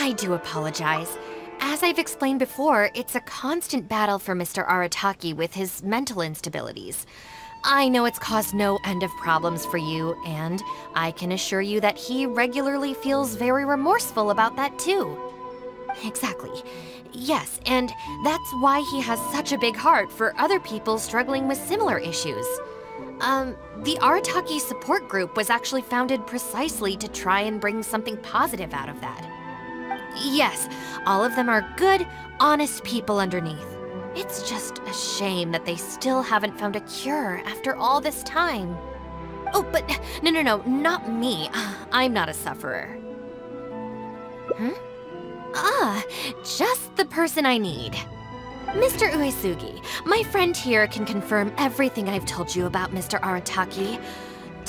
I do apologize. As I've explained before, it's a constant battle for Mr. Arataki with his mental instabilities. I know it's caused no end of problems for you, and I can assure you that he regularly feels very remorseful about that too. Exactly. Yes, and that's why he has such a big heart for other people struggling with similar issues. The Arataki support group was actually founded precisely to try and bring something positive out of that. Yes, all of them are good, honest people underneath. It's just a shame that they still haven't found a cure after all this time. Oh, but no, not me. I'm not a sufferer. Just the person I need. Mr. Uesugi, my friend here can confirm everything I've told you about Mr. Arataki.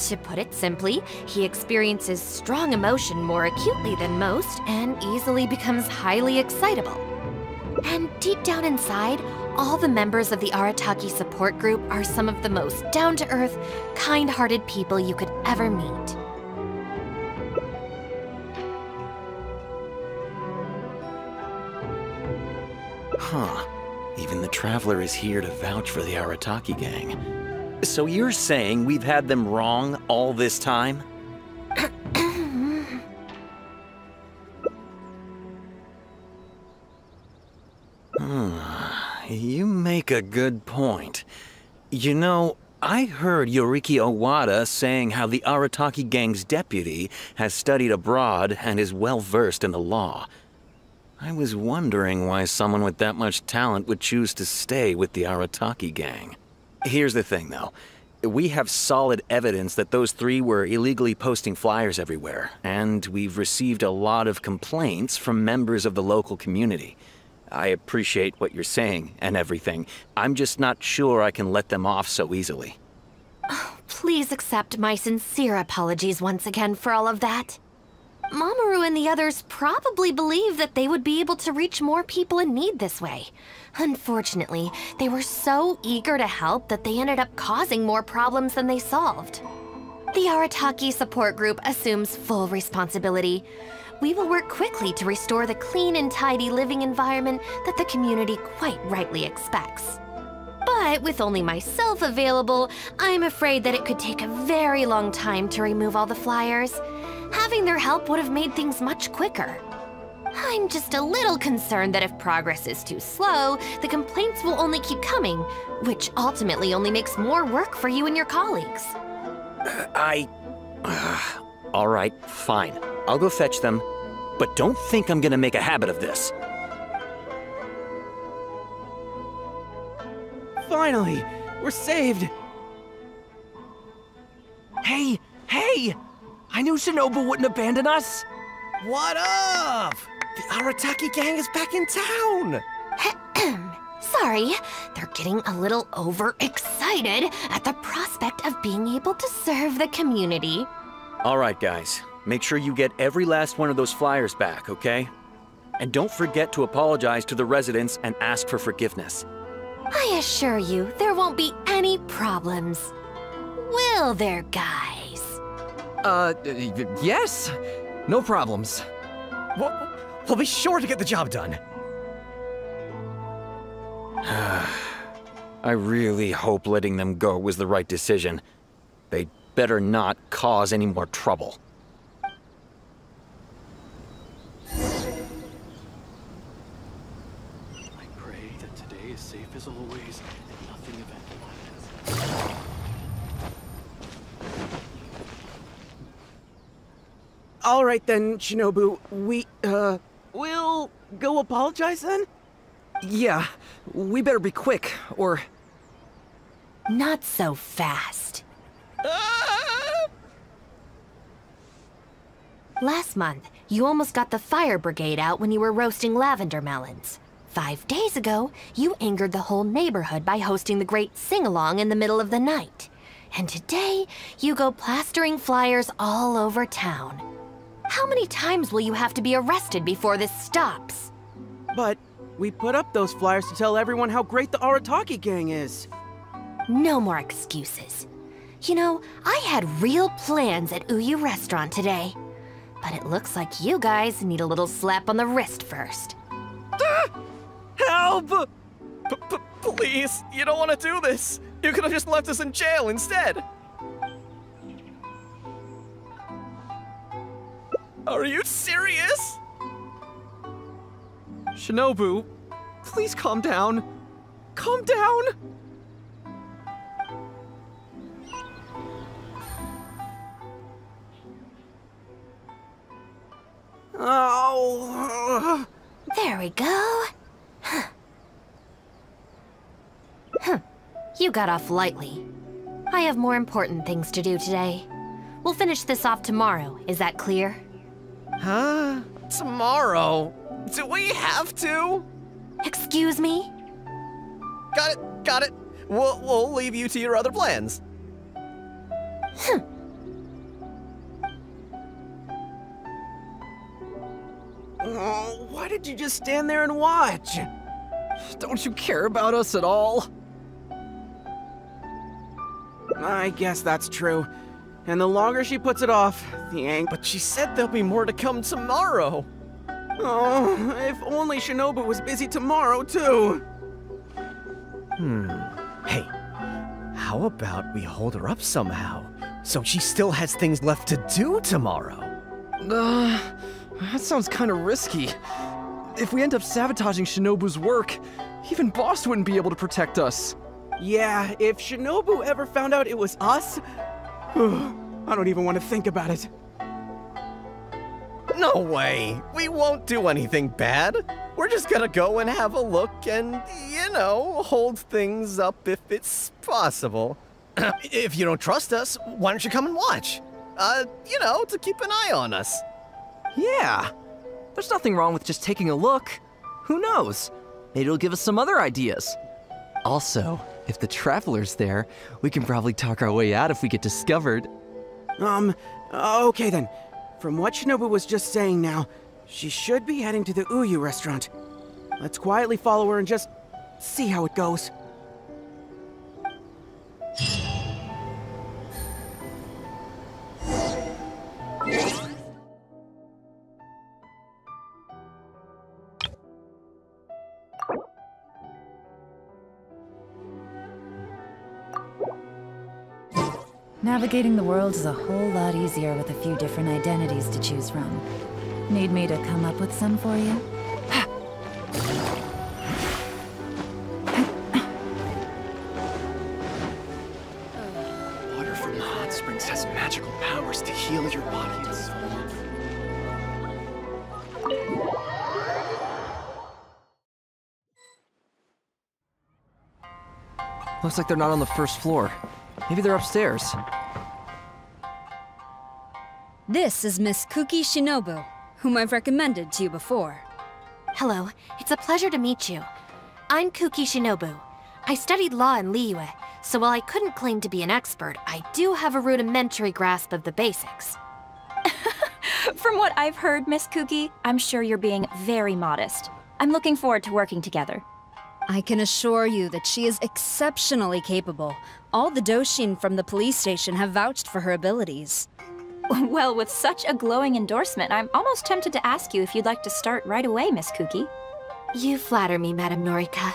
To put it simply, he experiences strong emotion more acutely than most and easily becomes highly excitable. And deep down inside, all the members of the Arataki support group are some of the most down-to-earth, kind-hearted people you could ever meet. Huh. Even the Traveler is here to vouch for the Arataki gang. So you're saying we've had them wrong all this time? You make a good point. You know, I heard Yoriki Owada saying how the Arataki gang's deputy has studied abroad and is well-versed in the law. I was wondering why someone with that much talent would choose to stay with the Arataki gang. Here's the thing, though. We have solid evidence that those three were illegally posting flyers everywhere, and we've received a lot of complaints from members of the local community. I appreciate what you're saying and everything. I'm just not sure I can let them off so easily. Oh, please accept my sincere apologies once again for all of that. Mamoru and the others probably believe that they would be able to reach more people in need this way. Unfortunately, they were so eager to help that they ended up causing more problems than they solved. The Arataki support group assumes full responsibility. We will work quickly to restore the clean and tidy living environment that the community quite rightly expects. But with only myself available, I'm afraid that it could take a very long time to remove all the flyers. Having their help would have made things much quicker. I'm just a little concerned that if progress is too slow, the complaints will only keep coming, which ultimately only makes more work for you and your colleagues. All right, fine. I'll go fetch them, but don't think I'm gonna make a habit of this. Finally, we're saved! Hey! I knew Shinobu wouldn't abandon us! What up? The Arataki gang is back in town! Sorry, they're getting a little overexcited at the prospect of being able to serve the community. All right, guys. Make sure you get every last one of those flyers back, okay? And don't forget to apologize to the residents and ask for forgiveness. I assure you, there won't be any problems. Will there, guys? Yes. No problems. We'll be sure to get the job done. I really hope letting them go was the right decision. They'd better not cause any more trouble. I pray that today is safe as always and nothing eventful happens. All right then, Shinobu. We'll go apologize then? Yeah, we better be quick, or... Not so fast. Last month, you almost got the fire brigade out when you were roasting lavender melons. 5 days ago, you angered the whole neighborhood by hosting the great sing-along in the middle of the night. And today, you go plastering flyers all over town. How many times will you have to be arrested before this stops? But we put up those flyers to tell everyone how great the Arataki gang is. No more excuses. You know, I had real plans at Uyu Restaurant today. But it looks like you guys need a little slap on the wrist first. Help! Please, you don't want to do this. You could have just left us in jail instead. Are you serious? Shinobu, please calm down. Calm down! Oh. There we go. You got off lightly. I have more important things to do today. We'll finish this off tomorrow, is that clear? Huh? Tomorrow? Do we have to? Excuse me? Got it. We'll leave you to your other plans. Oh, why did you just stand there and watch? Don't you care about us at all? I guess that's true. And the longer she puts it off, the angst. But she said there'll be more to come tomorrow. Oh, if only Shinobu was busy tomorrow, too. Hey, how about we hold her up somehow, so she still has things left to do tomorrow? That sounds kind of risky. If we end up sabotaging Shinobu's work, even Boss wouldn't be able to protect us. Yeah, if Shinobu ever found out it was us, I don't even want to think about it. No way! We won't do anything bad. We're just gonna go and have a look and, hold things up if it's possible. If you don't trust us, why don't you come and watch? To keep an eye on us. Yeah, there's nothing wrong with just taking a look. Who knows? Maybe it'll give us some other ideas. Also, if the Traveler's there, we can probably talk our way out if we get discovered. Okay then. From what Shinobu was just saying now, she should be heading to the Uyu restaurant. Let's quietly follow her and just see how it goes. Navigating the world is a whole lot easier with a few different identities to choose from. Need me to come up with some for you? Water from the hot springs has magical powers to heal your body. Looks like they're not on the first floor. Maybe they're upstairs. This is Miss Kuki Shinobu, whom I've recommended to you before. Hello, it's a pleasure to meet you. I'm Kuki Shinobu. I studied law in Liyue, so while I couldn't claim to be an expert, I do have a rudimentary grasp of the basics. From what I've heard, Miss Kuki, I'm sure you're being very modest. I'm looking forward to working together. I can assure you that she is exceptionally capable. All the Doshin from the police station have vouched for her abilities. Well, with such a glowing endorsement, I'm almost tempted to ask you if you'd like to start right away, Miss Kuki. You flatter me, Madame Norika.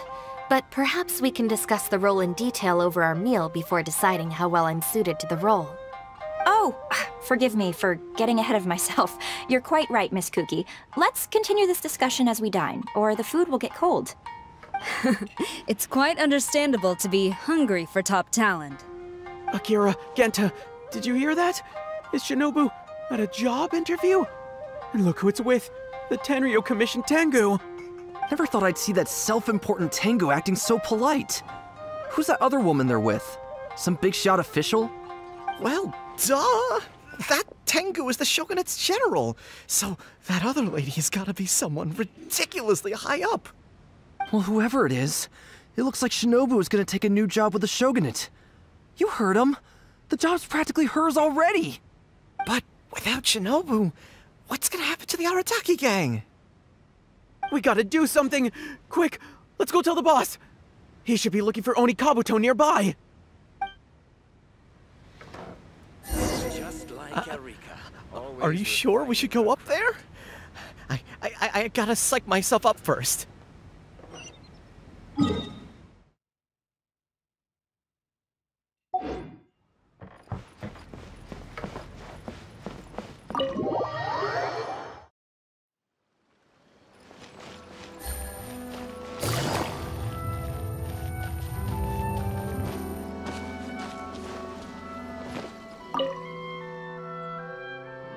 But perhaps we can discuss the role in detail over our meal before deciding how well I'm suited to the role. Oh, forgive me for getting ahead of myself. You're quite right, Miss Kuki. Let's continue this discussion as we dine, or the food will get cold. It's quite understandable to be hungry for top talent. Akira, Genta, did you hear that? Is Shinobu at a job interview? And look who it's with, the Tenryo Commission Tengu. Never thought I'd see that self-important Tengu acting so polite. Who's that other woman they're with? Some big shot official? Well, duh! That Tengu is the Shogunate's general, so that other lady has gotta be someone ridiculously high up. Well, whoever it is, it looks like Shinobu is gonna take a new job with the Shogunate. You heard him. The job's practically hers already. But without Shinobu, what's gonna happen to the Arataki gang? We gotta do something! Quick, let's go tell the boss! He should be looking for Oni Kabuto nearby! Just like Erika, Are you sure we should go up there? I gotta psych myself up first.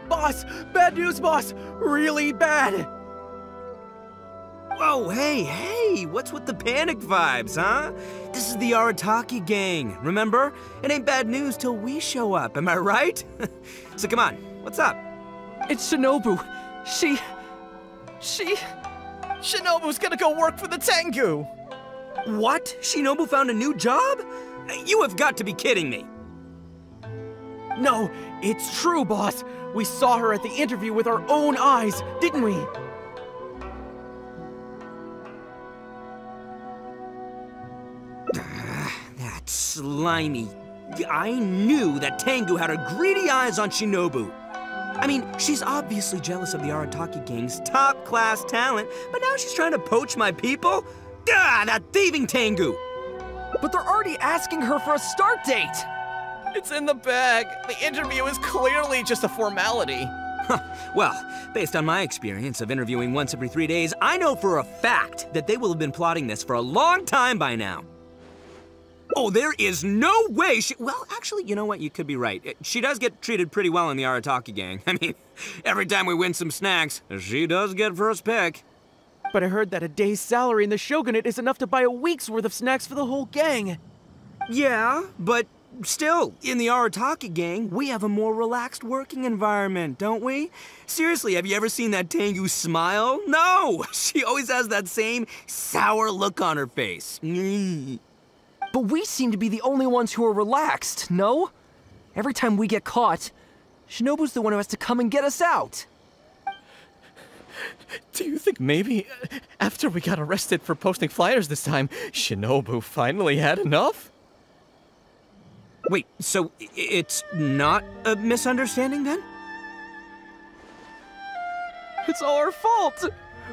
Boss! Bad news, boss! Really bad! Whoa, hey, what's with the panic vibes, huh? This is the Arataki gang, remember? It ain't bad news till we show up, am I right? So come on, what's up? It's Shinobu. Shinobu's gonna go work for the Tengu! What? Shinobu found a new job? You have got to be kidding me. No, it's true, boss. We saw her at the interview with our own eyes, didn't we? That slimy. I knew that Tengu had her greedy eyes on Shinobu. I mean, she's obviously jealous of the Arataki gang's top-class talent, but now she's trying to poach my people? That thieving Tengu! But they're already asking her for a start date! It's in the bag. The interview is clearly just a formality. Well, based on my experience of interviewing once every 3 days, I know for a fact that they will have been plotting this for a long time by now. Oh, there is no way she... Well, actually, you know what? You could be right. She does get treated pretty well in the Arataki gang. I mean, every time we win some snacks, she does get first pick. But I heard that a day's salary in the Shogunate is enough to buy a week's worth of snacks for the whole gang. Yeah, but still, in the Arataki gang, we have a more relaxed working environment, don't we? Seriously, have you ever seen that Tengu smile? No! She always has that same sour look on her face. But we seem to be the only ones who are relaxed, no? Every time we get caught, Shinobu's the one who has to come and get us out. Do you think maybe after we got arrested for posting flyers this time, Shinobu finally had enough? Wait, so it's not a misunderstanding then? It's all our fault!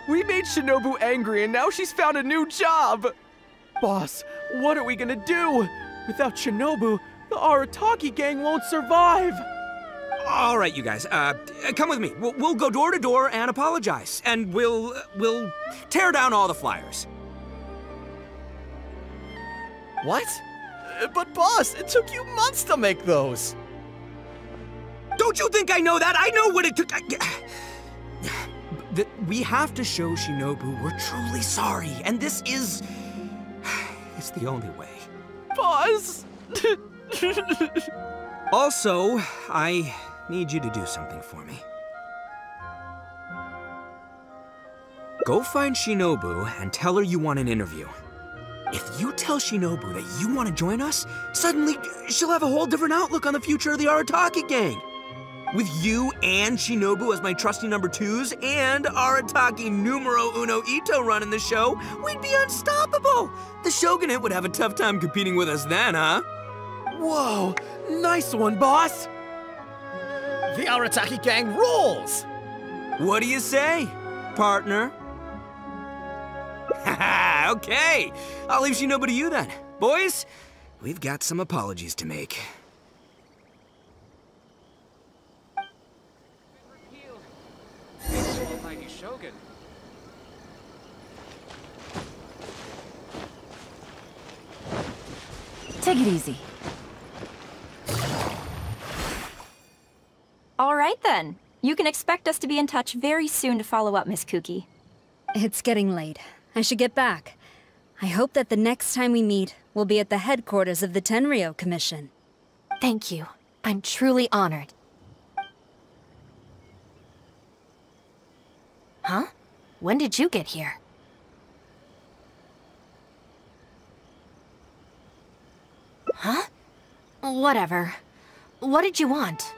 We made Shinobu angry and now she's found a new job! Boss, what are we gonna do? Without Shinobu, the Arataki gang won't survive! All right, you guys, come with me. We'll go door to door and apologize, and we'll tear down all the flyers. What? But boss, it took you months to make those. Don't you think I know that? I know what it took. We have to show Shinobu we're truly sorry, and this is... it's the only way. Boss! Also, I need you to do something for me. Go find Shinobu and tell her you want an interview. If you tell Shinobu that you want to join us, suddenly she'll have a whole different outlook on the future of the Arataki gang. With you and Shinobu as my trusty number twos and Arataki numero uno Ito running the show, we'd be unstoppable. The Shogunate would have a tough time competing with us then, huh? Whoa, nice one, boss! The Arataki gang rules! What do you say, partner? Haha, okay. I'll leave Shinobu to you then. Boys, we've got some apologies to make. Take it easy. All right then. You can expect us to be in touch very soon to follow up, Miss Kuki. It's getting late. I should get back. I hope that the next time we meet, we'll be at the headquarters of the Tenryou Commission. Thank you. I'm truly honored. Huh? When did you get here? Huh? Whatever. What did you want?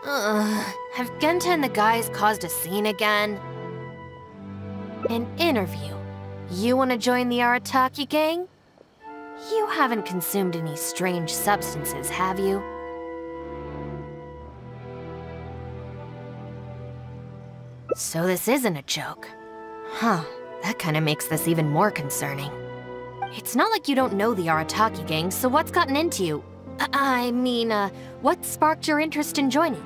Have Genta and the guys caused a scene again? An interview? You want to join the Arataki gang? You haven't consumed any strange substances, have you? So this isn't a joke. Huh, that kind of makes this even more concerning. It's not like you don't know the Arataki gang, so what's gotten into you? What sparked your interest in joining?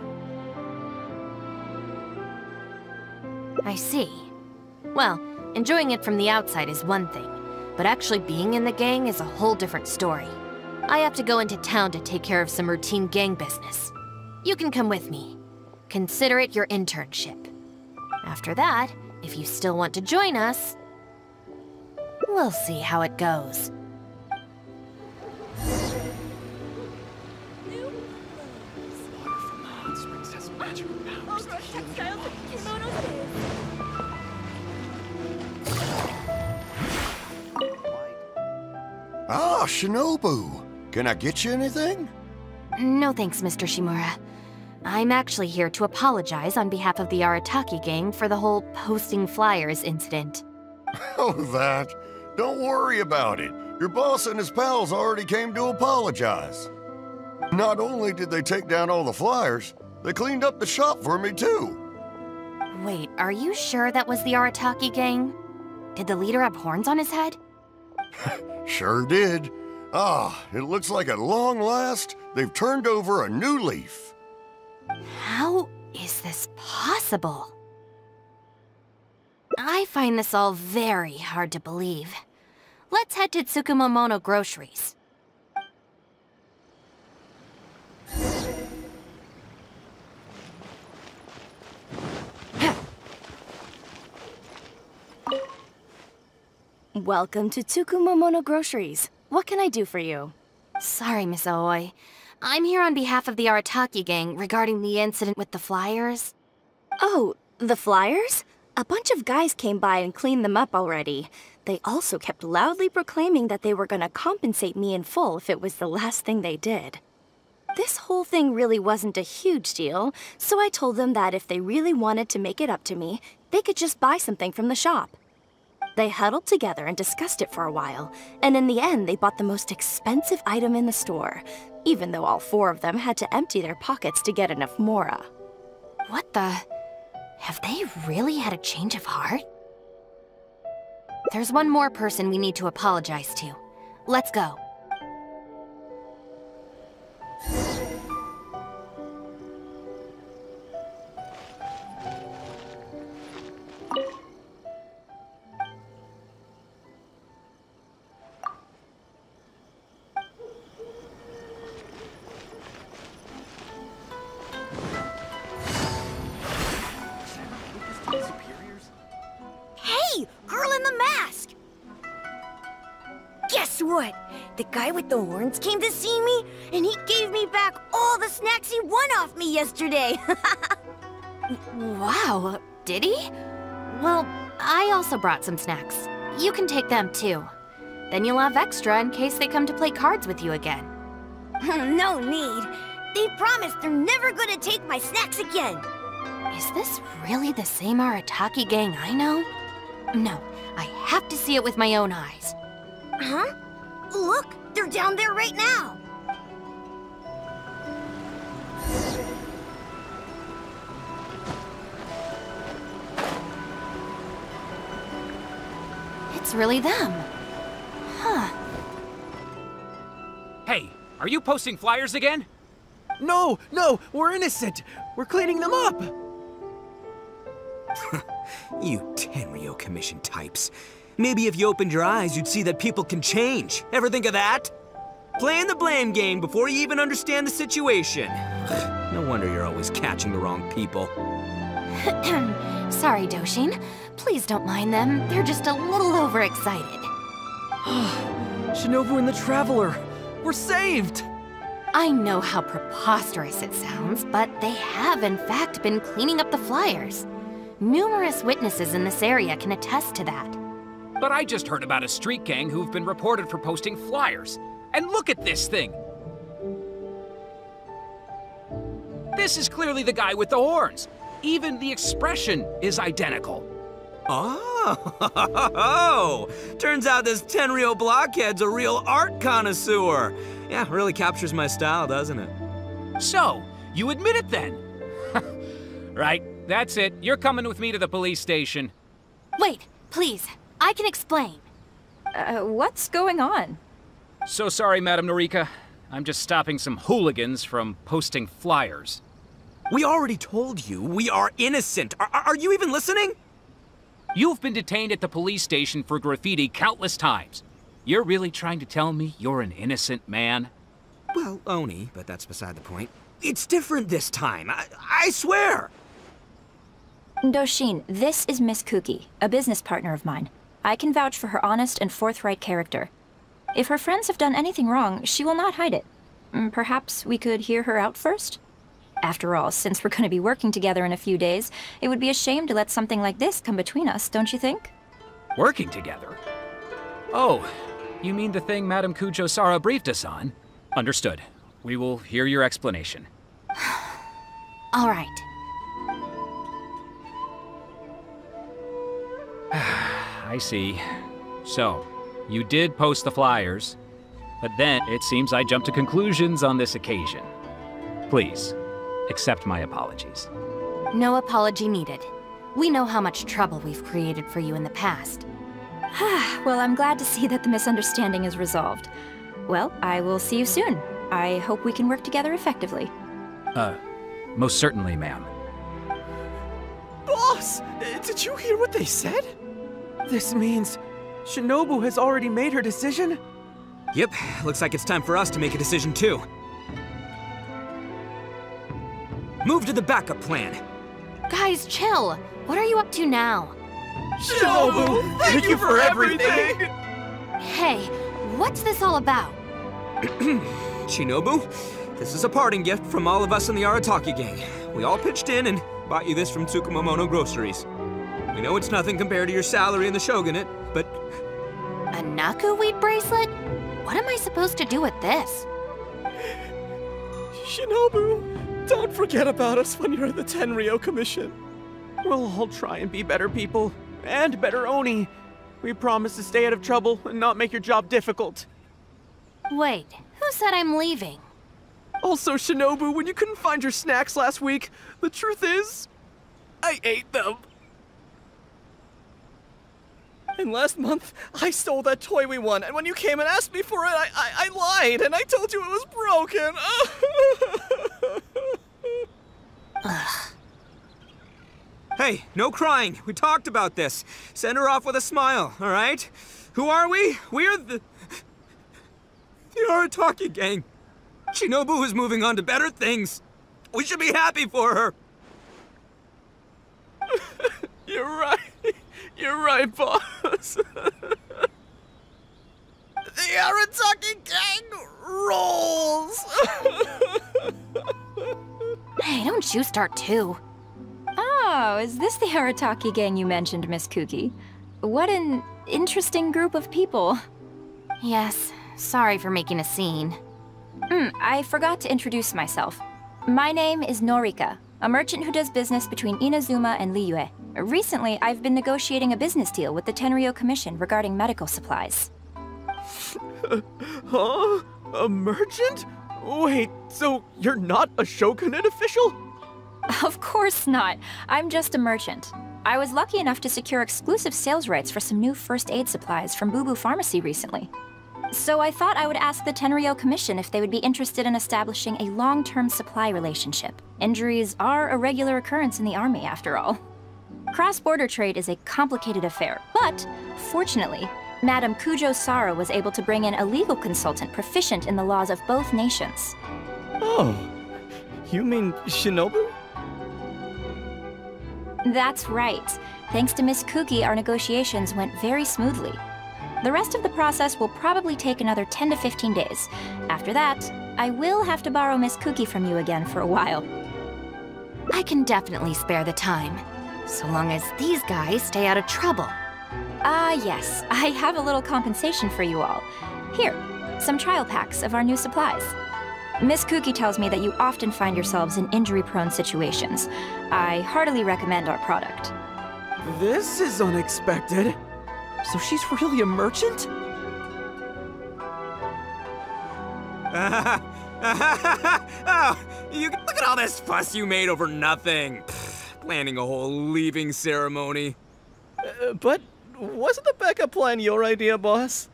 I see. Well, enjoying it from the outside is one thing, but actually being in the gang is a whole different story. I have to go into town to take care of some routine gang business. You can come with me. Consider it your internship. After that, if you still want to join us, we'll see how it goes. Ah, Shinobu. Can I get you anything? No thanks, Mr. Shimura. I'm actually here to apologize on behalf of the Arataki gang for the whole posting flyers incident. Oh, that. Don't worry about it. Your boss and his pals already came to apologize. Not only did they take down all the flyers, they cleaned up the shop for me, too. Wait, are you sure that was the Arataki gang? Did the leader have horns on his head? Sure did. Ah, it looks like at long last, they've turned over a new leaf. How is this possible? I find this all very hard to believe. Let's head to Tsukumomono Groceries. Welcome to Tsukumomono Groceries. What can I do for you? Sorry, Miss Aoi. I'm here on behalf of the Arataki gang regarding the incident with the flyers. Oh, the flyers? A bunch of guys came by and cleaned them up already. They also kept loudly proclaiming that they were gonna compensate me in full if it was the last thing they did. This whole thing really wasn't a huge deal, so I told them that if they really wanted to make it up to me, they could just buy something from the shop. They huddled together and discussed it for a while, and in the end they bought the most expensive item in the store, even though all four of them had to empty their pockets to get enough mora. What the... Have they really had a change of heart? There's one more person we need to apologize to. Let's go. The guy with the horns came to see me, and he gave me back all the snacks he won off me yesterday. Wow, did he? Well, I also brought some snacks. You can take them too. Then you'll have extra in case they come to play cards with you again. No need. They promised they're never gonna take my snacks again. Is this really the same Arataki gang I know? No, I have to see it with my own eyes. Huh? Look, they're down there right now. It's really them. Huh. Hey, are you posting flyers again? No, we're innocent. We're cleaning them up. You Tenryo Commission types. Maybe if you opened your eyes, you'd see that people can change. Ever think of that? Playing the blame game before you even understand the situation. No wonder you're always catching the wrong people. Sorry, Doshin. Please don't mind them. They're just a little overexcited. Shinobu and the Traveler. We're saved! I know how preposterous it sounds, but they have in fact been cleaning up the flyers. Numerous witnesses in this area can attest to that. But I just heard about a street gang who've been reported for posting flyers. And look at this thing! This is clearly the guy with the horns. Even the expression is identical. Oh, turns out this Tenryo blockhead's a real art connoisseur. Yeah, really captures my style, doesn't it? So, you admit it then? Right, That's it. You're coming with me to the police station. Wait, please. I can explain. What's going on? So sorry, Madam Norika. I'm just stopping some hooligans from posting flyers. We already told you we are innocent. Are you even listening? You've been detained at the police station for graffiti countless times. You're really trying to tell me you're an innocent man? Well, Oni, but that's beside the point. It's different this time. I swear! Doshin, this is Miss Kuki, a business partner of mine. I can vouch for her honest and forthright character. If her friends have done anything wrong, she will not hide it. Perhaps we could hear her out first? After all, since we're going to be working together in a few days, it would be a shame to let something like this come between us, don't you think? Working together? Oh, you mean the thing Madame Kujo-Sara briefed us on? Understood. We will hear your explanation. All right. I see. So, you did post the flyers, but then it seems I jumped to conclusions on this occasion. Please, accept my apologies. No apology needed. We know how much trouble we've created for you in the past. Well, I'm glad to see that the misunderstanding is resolved. Well, I will see you soon. I hope we can work together effectively. Most certainly, ma'am. Boss! Did you hear what they said? This means Shinobu has already made her decision? Yep, looks like it's time for us to make a decision too. Move to the backup plan. Guys, chill. What are you up to now? Shinobu, thank you for everything! Hey, what's this all about? Shinobu, this is a parting gift from all of us in the Arataki gang. We all pitched in and bought you this from Tsukumomono Groceries. We know it's nothing compared to your salary in the shogunate, but... A Naku wheat bracelet? What am I supposed to do with this? Shinobu, don't forget about us when you're at the Tenryou Commission. We'll all try and be better people, and better Oni. We promise to stay out of trouble and not make your job difficult. Wait, who said I'm leaving? Also, Shinobu, when you couldn't find your snacks last week, the truth is, I ate them. And last month, I stole that toy we won, and when you came and asked me for it, I lied, and I told you it was broken. Ugh. Hey, no crying. We talked about this. Send her off with a smile, all right? Who are we? We're the Arataki gang. Shinobu is moving on to better things. We should be happy for her. You're right. You're right, boss. The Arataki gang rolls! Hey, don't you start too. Oh, is this the Arataki gang you mentioned, Miss Kuki? What an interesting group of people. Yes, sorry for making a scene. I forgot to introduce myself. My name is Norika, a merchant who does business between Inazuma and Liyue. Recently, I've been negotiating a business deal with the Tenryou Commission regarding medical supplies. Huh? A merchant? Wait, so you're not a shogunate official? Of course not. I'm just a merchant. I was lucky enough to secure exclusive sales rights for some new first aid supplies from Boo Boo Pharmacy recently. So I thought I would ask the Tenryou Commission if they would be interested in establishing a long-term supply relationship. Injuries are a regular occurrence in the army, after all. Cross-border trade is a complicated affair, but fortunately, Madame Kujo-Sara was able to bring in a legal consultant proficient in the laws of both nations. Oh, you mean Shinobu? That's right. Thanks to Miss Kuki, our negotiations went very smoothly. The rest of the process will probably take another 10 to 15 days. After that, I will have to borrow Miss Kuki from you again for a while. I can definitely spare the time, so long as these guys stay out of trouble. Yes, I have a little compensation for you all. Here, some trial packs of our new supplies. Miss Kuki tells me that you often find yourselves in injury-prone situations. I heartily recommend our product. This is unexpected. So she's really a merchant? Oh, look at all this fuss you made over nothing. planning a whole leaving ceremony. But wasn't the backup plan your idea, boss?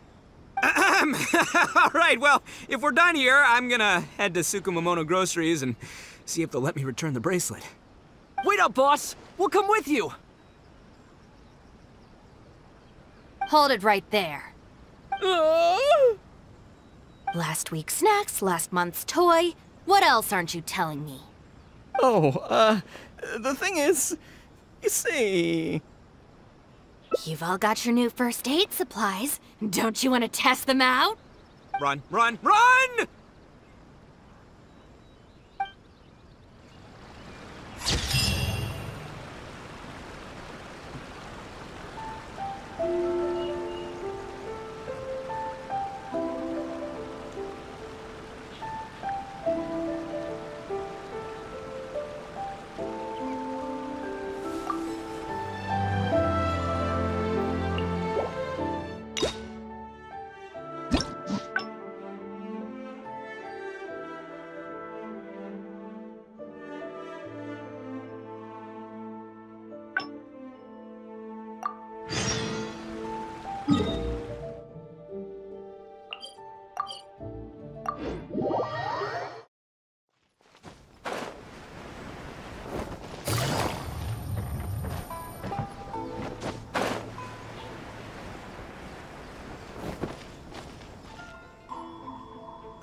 All right, well, if we're done here, I'm gonna head to Tsukumomono Groceries and see if they'll let me return the bracelet. Wait up, boss! We'll come with you! Hold it right there. Last week's snacks, last month's toy. What else aren't you telling me? Oh, the thing is, you see... You've all got your new first aid supplies. Don't you want to test them out? Run, run, run!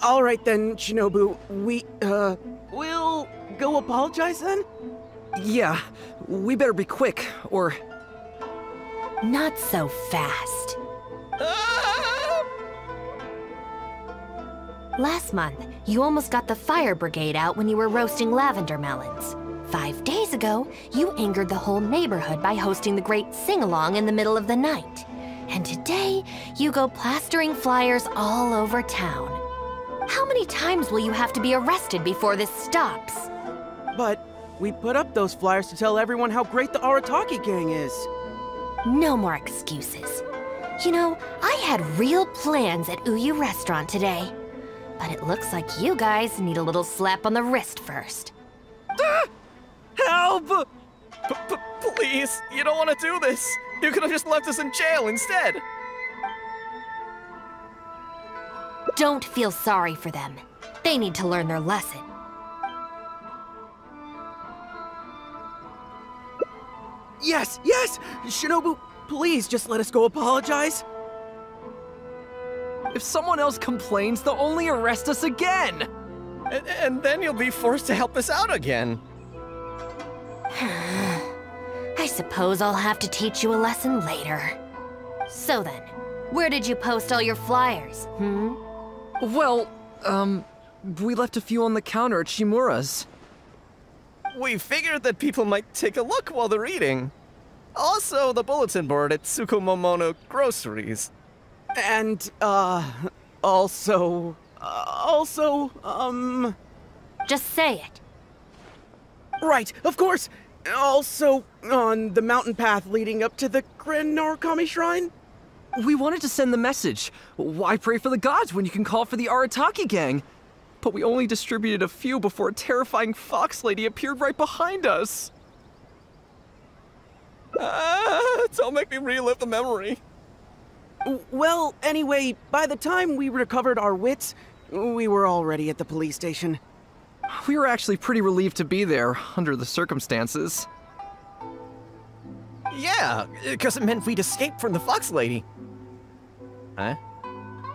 All right then, Shinobu. We'll go apologize then? Yeah, we better be quick, or... Not so fast. Last month, you almost got the fire brigade out when you were roasting lavender melons. 5 days ago, you angered the whole neighborhood by hosting the great sing-along in the middle of the night. And today, you go plastering flyers all over town. How many times will you have to be arrested before this stops? But we put up those flyers to tell everyone how great the Arataki gang is. No more excuses. You know, I had real plans at Uyu Restaurant today. But it looks like you guys need a little slap on the wrist first. Help! Please, you don't want to do this. You could have just left us in jail instead. Don't feel sorry for them. They need to learn their lesson. Yes, yes! Shinobu, please just let us go apologize. If someone else complains, they'll only arrest us again! And then you'll be forced to help us out again. I suppose I'll have to teach you a lesson later. So then, where did you post all your flyers, Well, we left a few on the counter at Shimura's. We figured that people might take a look while they're eating. Also, the bulletin board at Tsukumomono Groceries. And, Just say it. Right, of course! Also, on the mountain path leading up to the Grand Narukami Shrine? We wanted to send the message. Why pray for the gods when you can call for the Arataki gang? But we only distributed a few before a terrifying fox lady appeared right behind us. Don't make me relive the memory. Well, anyway, by the time we recovered our wits, we were already at the police station. We were actually pretty relieved to be there, under the circumstances. Yeah, because it meant we'd escape from the fox lady. Huh?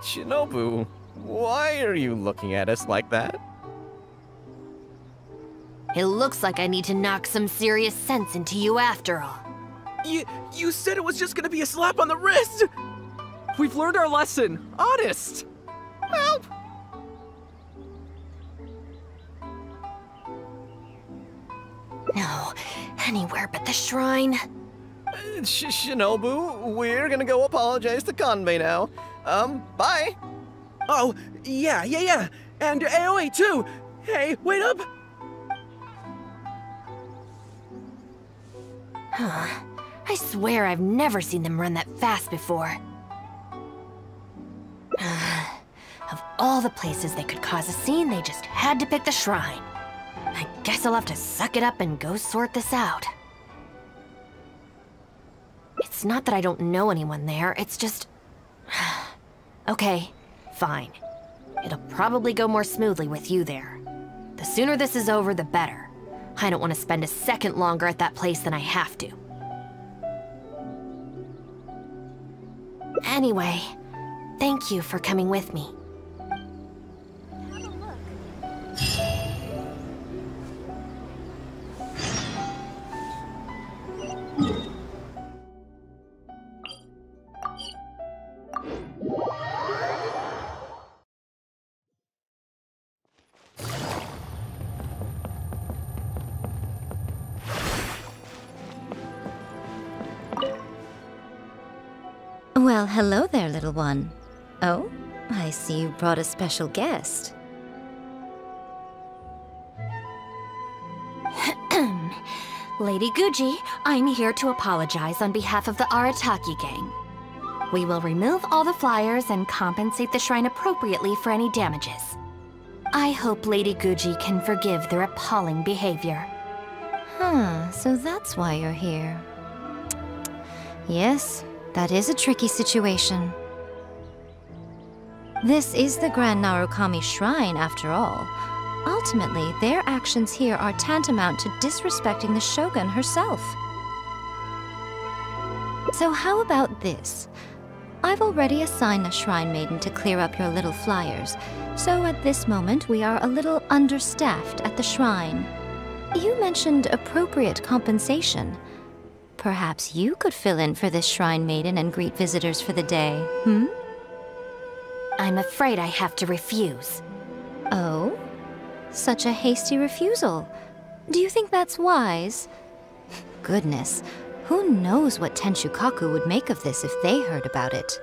Shinobu, why are you looking at us like that? It looks like I need to knock some serious sense into you after all. You said it was just gonna be a slap on the wrist! We've learned our lesson, honest! Help! No, anywhere but the shrine. Shinobu, we're gonna go apologize to Kanbei now. Bye! Oh, yeah. And Aoi too! Hey, wait up! I swear I've never seen them run that fast before. Of all the places they could cause a scene, they just had to pick the shrine. I guess I'll have to suck it up and go sort this out. It's not that I don't know anyone there, it's just... Okay, fine. It'll probably go more smoothly with you there. The sooner this is over, the better. I don't want to spend a second longer at that place than I have to. Anyway, thank you for coming with me. Well, hello there, little one. Oh, I see you brought a special guest. Lady Guji, I'm here to apologize on behalf of the Arataki gang. We will remove all the flyers and compensate the shrine appropriately for any damages. I hope Lady Guji can forgive their appalling behavior. So that's why you're here. Yes, that is a tricky situation. This is the Grand Narukami Shrine, after all. Ultimately, their actions here are tantamount to disrespecting the Shogun herself. So how about this? I've already assigned a Shrine Maiden to clear up your little flyers, so at this moment we are a little understaffed at the shrine. You mentioned appropriate compensation. Perhaps you could fill in for this Shrine Maiden and greet visitors for the day, I'm afraid I have to refuse. Oh? Such a hasty refusal. Do you think that's wise? Goodness, who knows what Tenshukaku would make of this if they heard about it?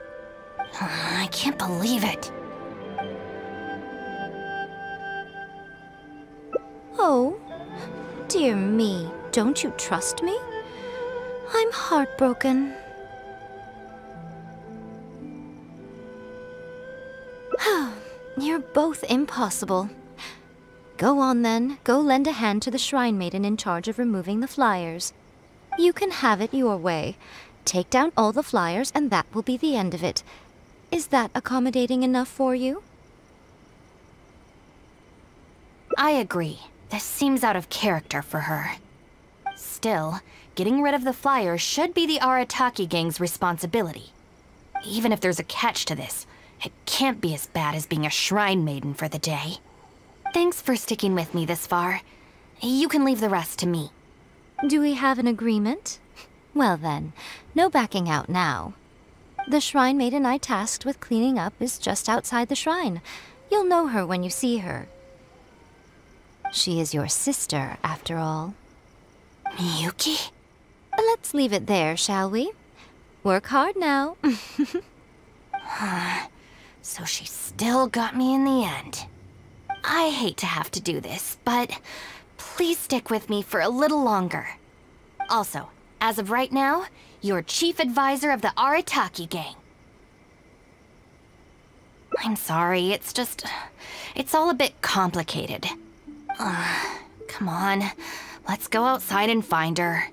I can't believe it. Oh, dear me, don't you trust me? I'm heartbroken. You're both impossible. Go on then, go lend a hand to the Shrine Maiden in charge of removing the flyers. You can have it your way. Take down all the flyers and that will be the end of it. Is that accommodating enough for you? I agree. This seems out of character for her. Still, getting rid of the flyers should be the Arataki gang's responsibility. Even if there's a catch to this, it can't be as bad as being a Shrine Maiden for the day. Thanks for sticking with me this far. You can leave the rest to me. Do we have an agreement? Well then, no backing out now. The Shrine Maiden I tasked with cleaning up is just outside the shrine. You'll know her when you see her. She is your sister, after all. Miyuki? Let's leave it there, shall we? Work hard now. So she still got me in the end. I hate to have to do this, but please stick with me for a little longer. Also, as of right now, you're Chief Advisor of the Arataki gang. I'm sorry, it's all a bit complicated. Come on, let's go outside and find her.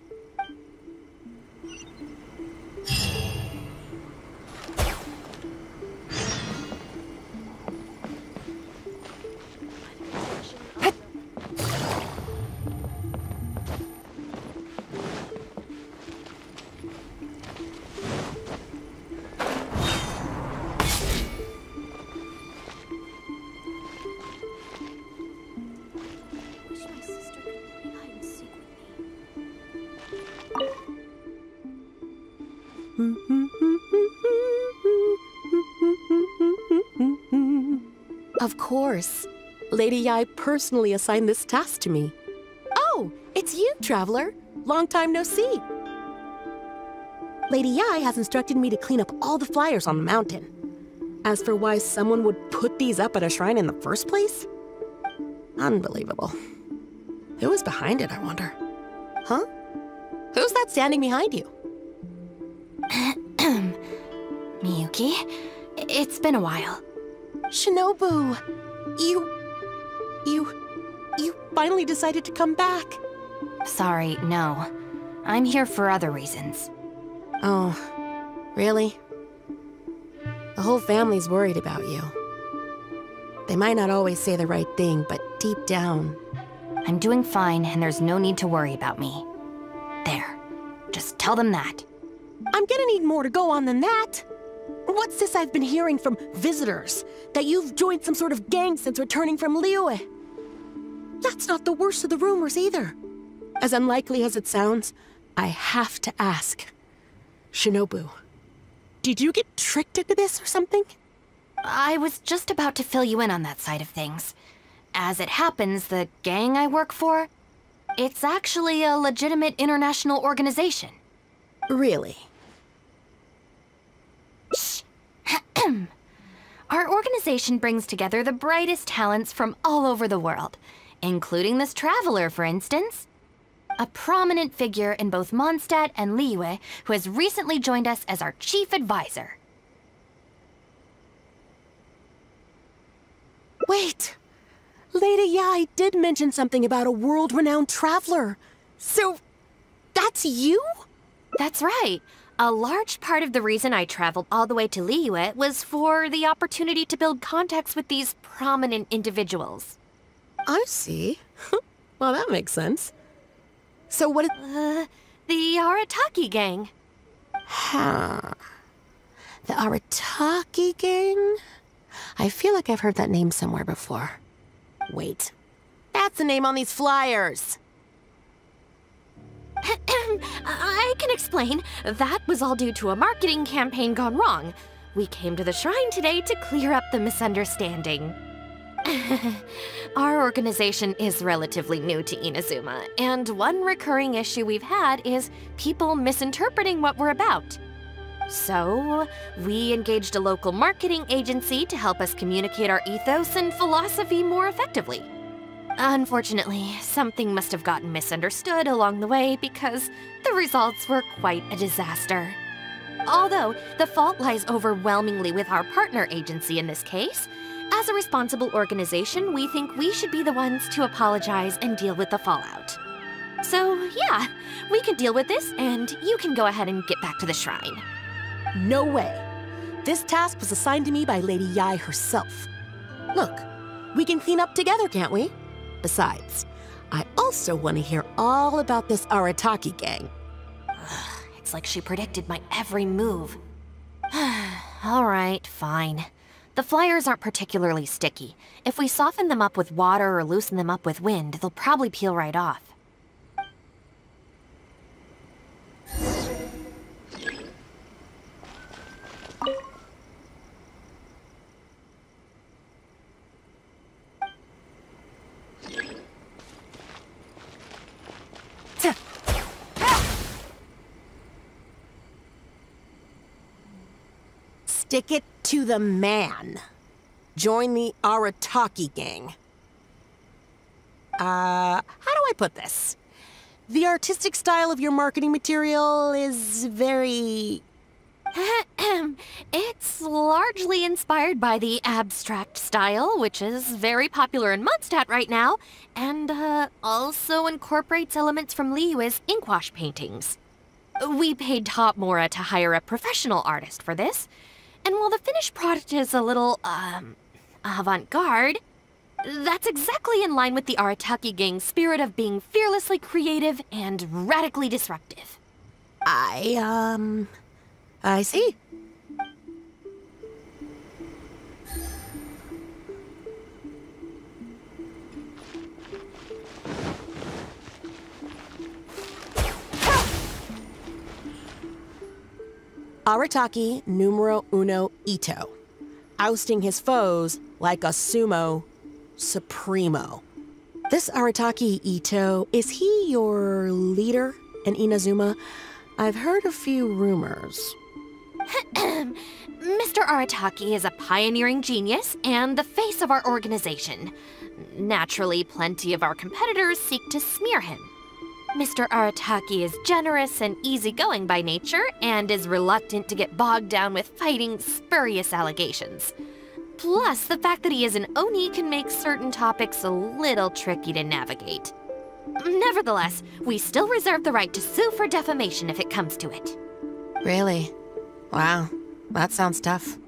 Of course. Lady Yai personally assigned this task to me. Oh, it's you, Traveler. Long time no see. Lady Yai has instructed me to clean up all the flyers on the mountain. As for why someone would put these up at a shrine in the first place? Unbelievable. Who is behind it, I wonder? Huh? Who's that standing behind you? Miyuki, it's been a while. Shinobu, you finally decided to come back. Sorry, no. I'm here for other reasons. Oh, really? The whole family's worried about you. They might not always say the right thing, but deep down... I'm doing fine, and there's no need to worry about me. There. Just tell them that. I'm gonna need more to go on than that. What's this I've been hearing from visitors? That you've joined some sort of gang since returning from Liyue? That's not the worst of the rumors either. As unlikely as it sounds, I have to ask. Shinobu, did you get tricked into this or something? I was just about to fill you in on that side of things. As it happens, the gang I work for, it's actually a legitimate international organization. Really? Shh. Our organization brings together the brightest talents from all over the world, including this traveler, for instance. A prominent figure in both Mondstadt and Liyue, who has recently joined us as our chief advisor. Wait! Lady Yai did mention something about a world-renowned traveler. So, that's you? That's right. A large part of the reason I traveled all the way to Liyue was for the opportunity to build contacts with these prominent individuals. I see. Well, that makes sense. So what the Arataki gang. Huh. The Arataki gang? I feel like I've heard that name somewhere before. Wait. That's the name on these flyers! I can explain. That was all due to a marketing campaign gone wrong. We came to the shrine today to clear up the misunderstanding. Our organization is relatively new to Inazuma, and one recurring issue we've had is people misinterpreting what we're about. So, we engaged a local marketing agency to help us communicate our ethos and philosophy more effectively. Unfortunately, something must have gotten misunderstood along the way because the results were quite a disaster. Although, the fault lies overwhelmingly with our partner agency in this case, as a responsible organization, we think we should be the ones to apologize and deal with the fallout. So, yeah, we can deal with this, and you can go ahead and get back to the shrine. No way. This task was assigned to me by Lady Yai herself. Look, we can clean up together, can't we? Besides, I also want to hear all about this Arataki gang. It's like she predicted my every move. All right, fine. The flyers aren't particularly sticky. If we soften them up with water or loosen them up with wind, they'll probably peel right off. Stick it to the man. Join the Arataki gang. How do I put this? The artistic style of your marketing material is very... It's largely inspired by the abstract style, which is very popular in Mondstadt right now, and also incorporates elements from Liyue's inkwash paintings. We paid Top Mora to hire a professional artist for this, and while the finished product is a little, avant-garde, that's exactly in line with the Arataki gang's spirit of being fearlessly creative and radically disruptive. I see. Arataki numero uno Ito, ousting his foes like a sumo supremo. This Arataki Ito, is he your leader in Inazuma? I've heard a few rumors. Mr. Arataki is a pioneering genius and the face of our organization. Naturally, plenty of our competitors seek to smear him. Mr. Arataki is generous and easygoing by nature and is reluctant to get bogged down with fighting spurious allegations. Plus, the fact that he is an Oni can make certain topics a little tricky to navigate. Nevertheless, we still reserve the right to sue for defamation if it comes to it. Really? Wow, that sounds tough.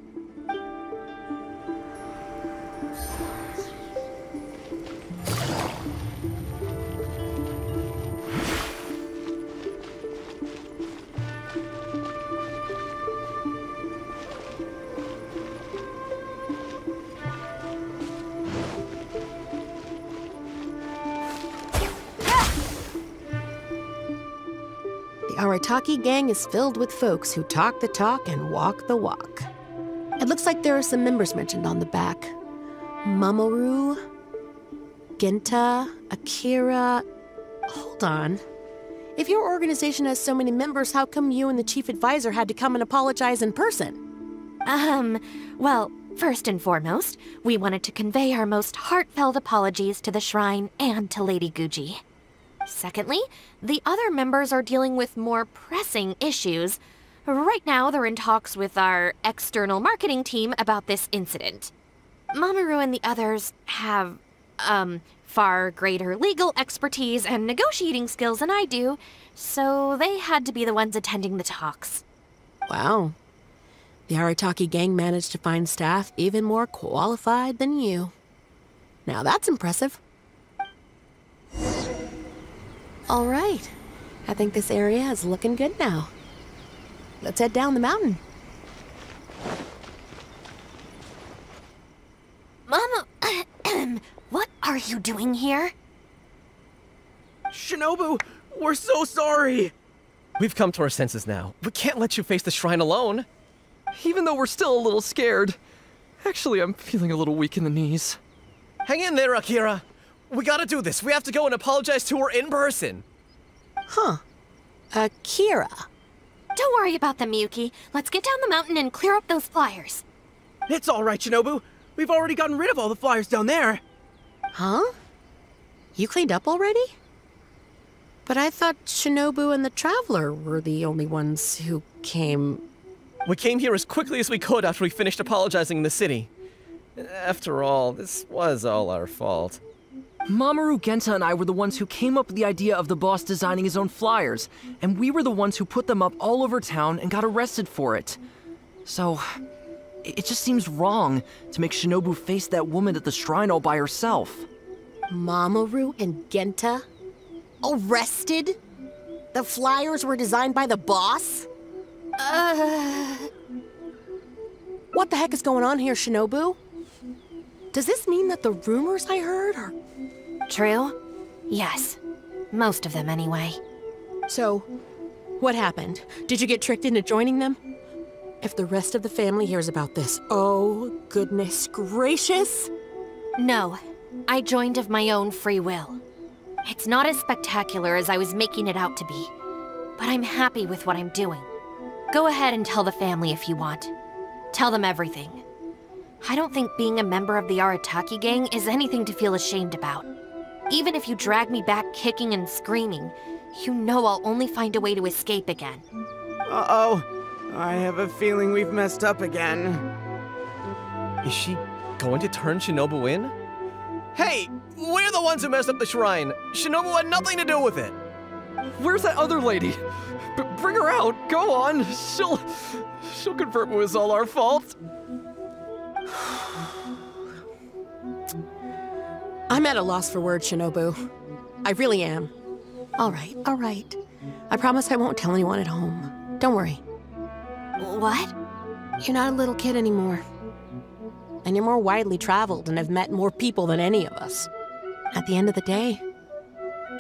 The Arataki gang is filled with folks who talk the talk and walk the walk. It looks like there are some members mentioned on the back. Mamoru, Genta, Akira... Hold on. If your organization has so many members, how come you and the chief advisor had to come and apologize in person? Well, first and foremost, we wanted to convey our most heartfelt apologies to the shrine and to Lady Guji. Secondly, the other members are dealing with more pressing issues. Right now, they're in talks with our external marketing team about this incident. Mamoru and the others have, far greater legal expertise and negotiating skills than I do, so they had to be the ones attending the talks. Wow. The Arataki gang managed to find staff even more qualified than you. Now that's impressive. All right. I think this area is looking good now. Let's head down the mountain. Mama, what are you doing here? Shinobu, we're so sorry! We've come to our senses now. We can't let you face the shrine alone. Even though we're still a little scared. Actually, I'm feeling a little weak in the knees. Hang in there, Akira. We gotta do this. We have to go and apologize to her in person. Huh. Akira. Don't worry about them, Yuki. Let's get down the mountain and clear up those flyers. It's all right, Shinobu. We've already gotten rid of all the flyers down there. Huh? You cleaned up already? But I thought Shinobu and the Traveler were the only ones who came... We came here as quickly as we could after we finished apologizing in the city. After all, this was all our fault. Mamoru, Genta, and I were the ones who came up with the idea of the boss designing his own flyers, and we were the ones who put them up all over town and got arrested for it. So, it just seems wrong to make Shinobu face that woman at the shrine all by herself. Mamoru and Genta? Arrested? The flyers were designed by the boss? What the heck is going on here, Shinobu? Does this mean that the rumors I heard are... True? Yes. Most of them, anyway. So, what happened? Did you get tricked into joining them? If the rest of the family hears about this, oh, goodness gracious! No. I joined of my own free will. It's not as spectacular as I was making it out to be, but I'm happy with what I'm doing. Go ahead and tell the family if you want. Tell them everything. I don't think being a member of the Arataki gang is anything to feel ashamed about. Even if you drag me back kicking and screaming, you know I'll only find a way to escape again. Uh-oh. I have a feeling we've messed up again. Is she going to turn Shinobu in? Hey, we're the ones who messed up the shrine. Shinobu had nothing to do with it. Where's that other lady? Bring her out. Go on. She'll confirm it was all our fault. I'm at a loss for words, Shinobu. I really am. All right, all right. I promise I won't tell anyone at home. Don't worry. What? You're not a little kid anymore. And you're more widely traveled and have met more people than any of us. At the end of the day,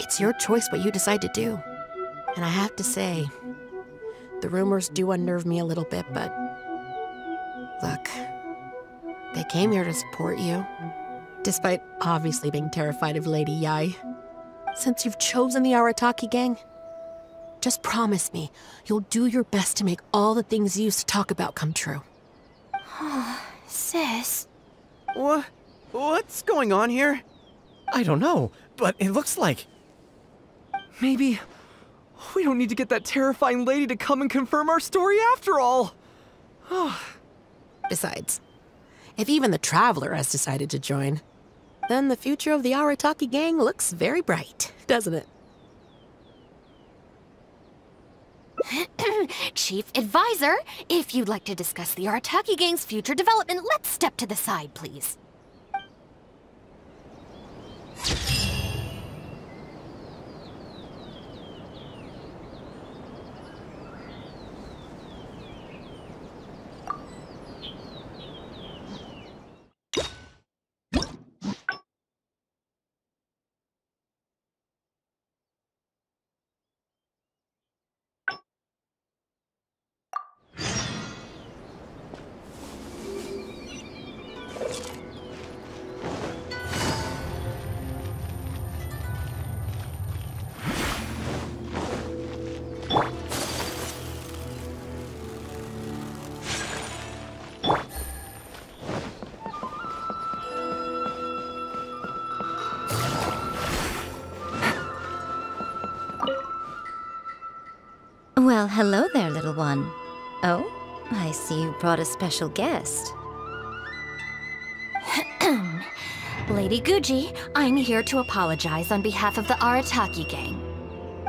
it's your choice what you decide to do. And I have to say, the rumors do unnerve me a little bit, but... Look, they came here to support you. Despite obviously being terrified of Lady Yai. Since you've chosen the Arataki gang, just promise me you'll do your best to make all the things you used to talk about come true. Sis. What's going on here? I don't know, but it looks like... Maybe we don't need to get that terrifying lady to come and confirm our story after all. Besides, if even the Traveler has decided to join, then the future of the Arataki gang looks very bright, doesn't it? Chief Advisor, if you'd like to discuss the Arataki Gang's future development, let's step to the side, please. Well, hello there, little one. Oh, I see you brought a special guest. Lady Guji, I'm here to apologize on behalf of the Arataki Gang.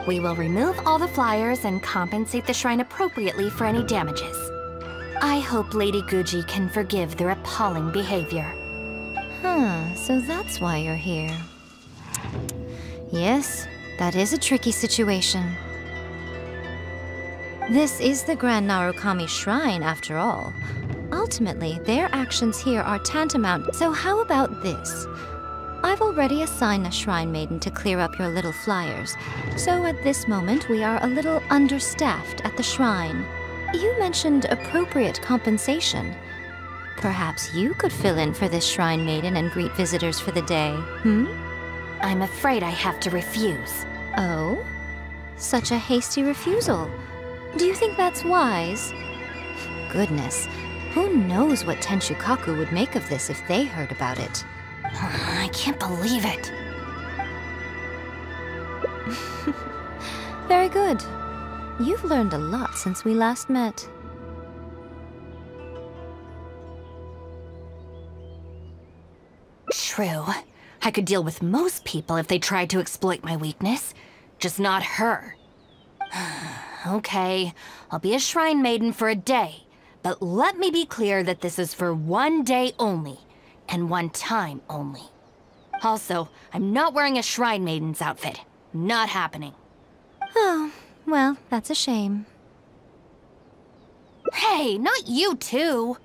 We will remove all the flyers and compensate the shrine appropriately for any damages. I hope Lady Guji can forgive their appalling behavior. Huh, so that's why you're here. Yes, that is a tricky situation. This is the Grand Narukami Shrine, after all. Ultimately, their actions here are tantamount. So how about this? I've already assigned a shrine maiden to clear up your little flyers. So at this moment, we are a little understaffed at the shrine. You mentioned appropriate compensation. Perhaps you could fill in for this shrine maiden and greet visitors for the day, I'm afraid I have to refuse. Oh? Such a hasty refusal. Do you think that's wise? Goodness, who knows what Tenshukaku would make of this if they heard about it? I can't believe it. Very good. You've learned a lot since we last met. True. I could deal with most people if they tried to exploit my weakness. Just not her. Okay, I'll be a shrine maiden for a day, but let me be clear that this is for one day only, and one time only. Also, I'm not wearing a shrine maiden's outfit. Not happening. Oh, well, that's a shame. Hey, not you too!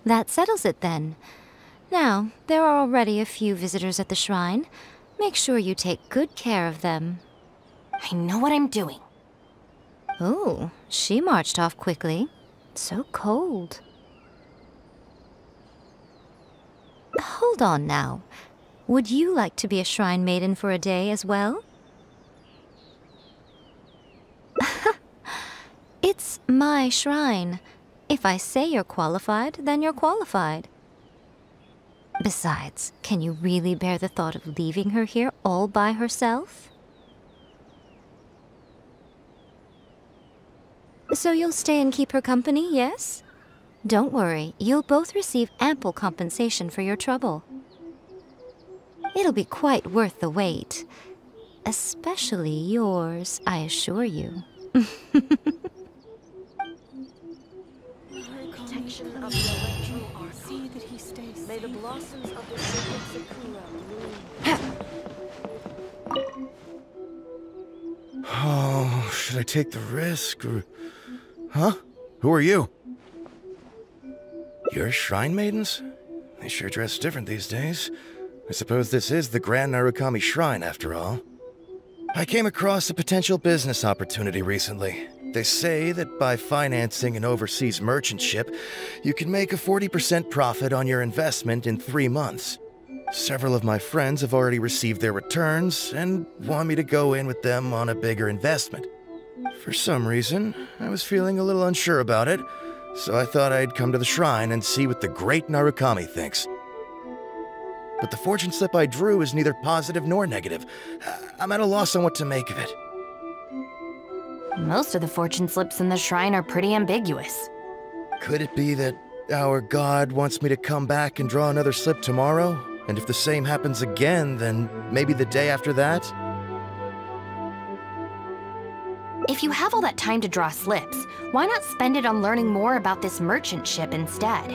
That settles it then. Now, there are already a few visitors at the shrine. Make sure you take good care of them. I know what I'm doing. Oh, she marched off quickly. So cold. Hold on now. Would you like to be a shrine maiden for a day as well? It's my shrine. If I say you're qualified, then you're qualified. Besides, can you really bear the thought of leaving her here all by herself? So you'll stay and keep her company, yes? Don't worry, you'll both receive ample compensation for your trouble. It'll be quite worth the wait. Especially yours, I assure you. Protection of the electro arc. See that he stays. May the blossoms of the sacred sakura bloom. Oh, should I take the risk or... Huh? Who are you? You're shrine maidens? They sure dress different these days. I suppose this is the Grand Narukami Shrine, after all. I came across a potential business opportunity recently. They say that by financing an overseas merchant ship, you can make a 40% profit on your investment in 3 months. Several of my friends have already received their returns and want me to go in with them on a bigger investment. For some reason, I was feeling a little unsure about it, so I thought I'd come to the shrine and see what the great Narukami thinks. But the fortune slip I drew is neither positive nor negative. I'm at a loss on what to make of it. Most of the fortune slips in the shrine are pretty ambiguous. Could it be that our god wants me to come back and draw another slip tomorrow? And if the same happens again, then maybe the day after that? If you have all that time to draw slips, why not spend it on learning more about this merchant ship instead?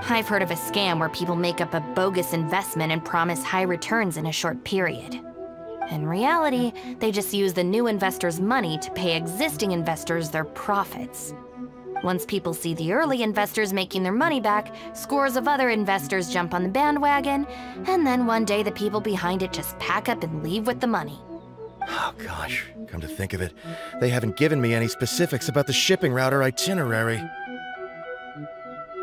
I've heard of a scam where people make up a bogus investment and promise high returns in a short period. In reality, they just use the new investors' money to pay existing investors their profits. Once people see the early investors making their money back, scores of other investors jump on the bandwagon, and then one day the people behind it just pack up and leave with the money. Oh gosh, come to think of it, they haven't given me any specifics about the shipping route or itinerary.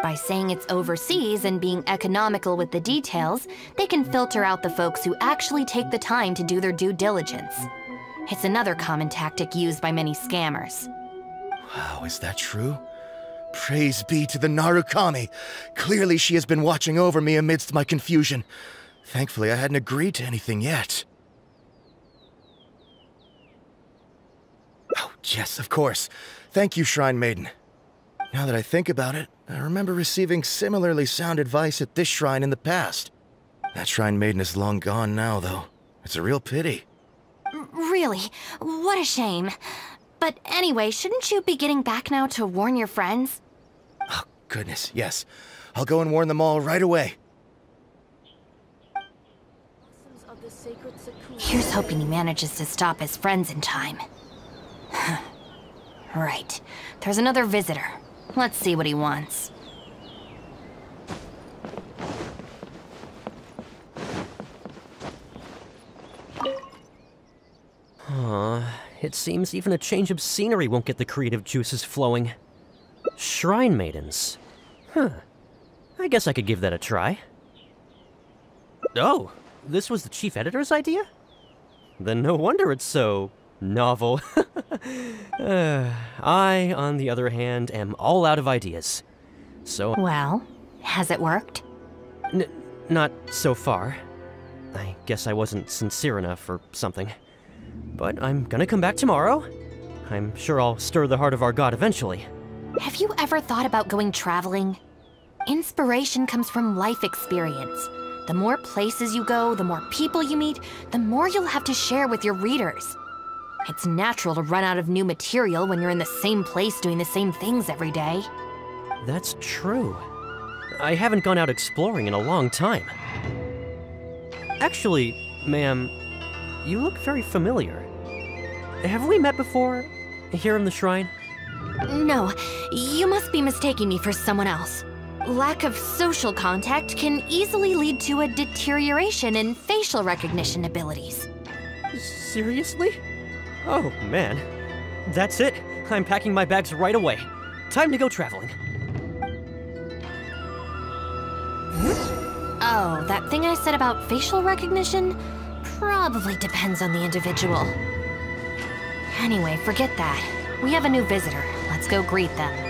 By saying it's overseas and being economical with the details, they can filter out the folks who actually take the time to do their due diligence. It's another common tactic used by many scammers. Wow, is that true? Praise be to the Narukami! Clearly she has been watching over me amidst my confusion. Thankfully, I hadn't agreed to anything yet. Oh, yes, of course. Thank you, Shrine Maiden. Now that I think about it, I remember receiving similarly sound advice at this shrine in the past. That Shrine Maiden is long gone now, though. It's a real pity. Really? What a shame. But anyway, shouldn't you be getting back now to warn your friends? Oh, goodness, yes. I'll go and warn them all right away. Here's hoping he manages to stop his friends in time. Right. There's another visitor. Let's see what he wants. It seems even a change of scenery won't get the creative juices flowing. Shrine maidens. I guess I could give that a try. Oh, this was the chief editor's idea? Then no wonder it's so novel. I, on the other hand, am all out of ideas. So... Well, has it worked? Not so far. I guess I wasn't sincere enough or something. But I'm gonna come back tomorrow. I'm sure I'll stir the heart of our god eventually. Have you ever thought about going traveling? Inspiration comes from life experience. The more places you go, the more people you meet, the more you'll have to share with your readers. It's natural to run out of new material when you're in the same place doing the same things every day. That's true. I haven't gone out exploring in a long time. Actually, ma'am, you look very familiar. Have we met before, here in the shrine? No, you must be mistaking me for someone else. Lack of social contact can easily lead to a deterioration in facial recognition abilities. Seriously? Oh, man. That's it. I'm packing my bags right away. Time to go traveling. Oh, that thing I said about facial recognition? Probably depends on the individual. Anyway, forget that. We have a new visitor. Let's go greet them.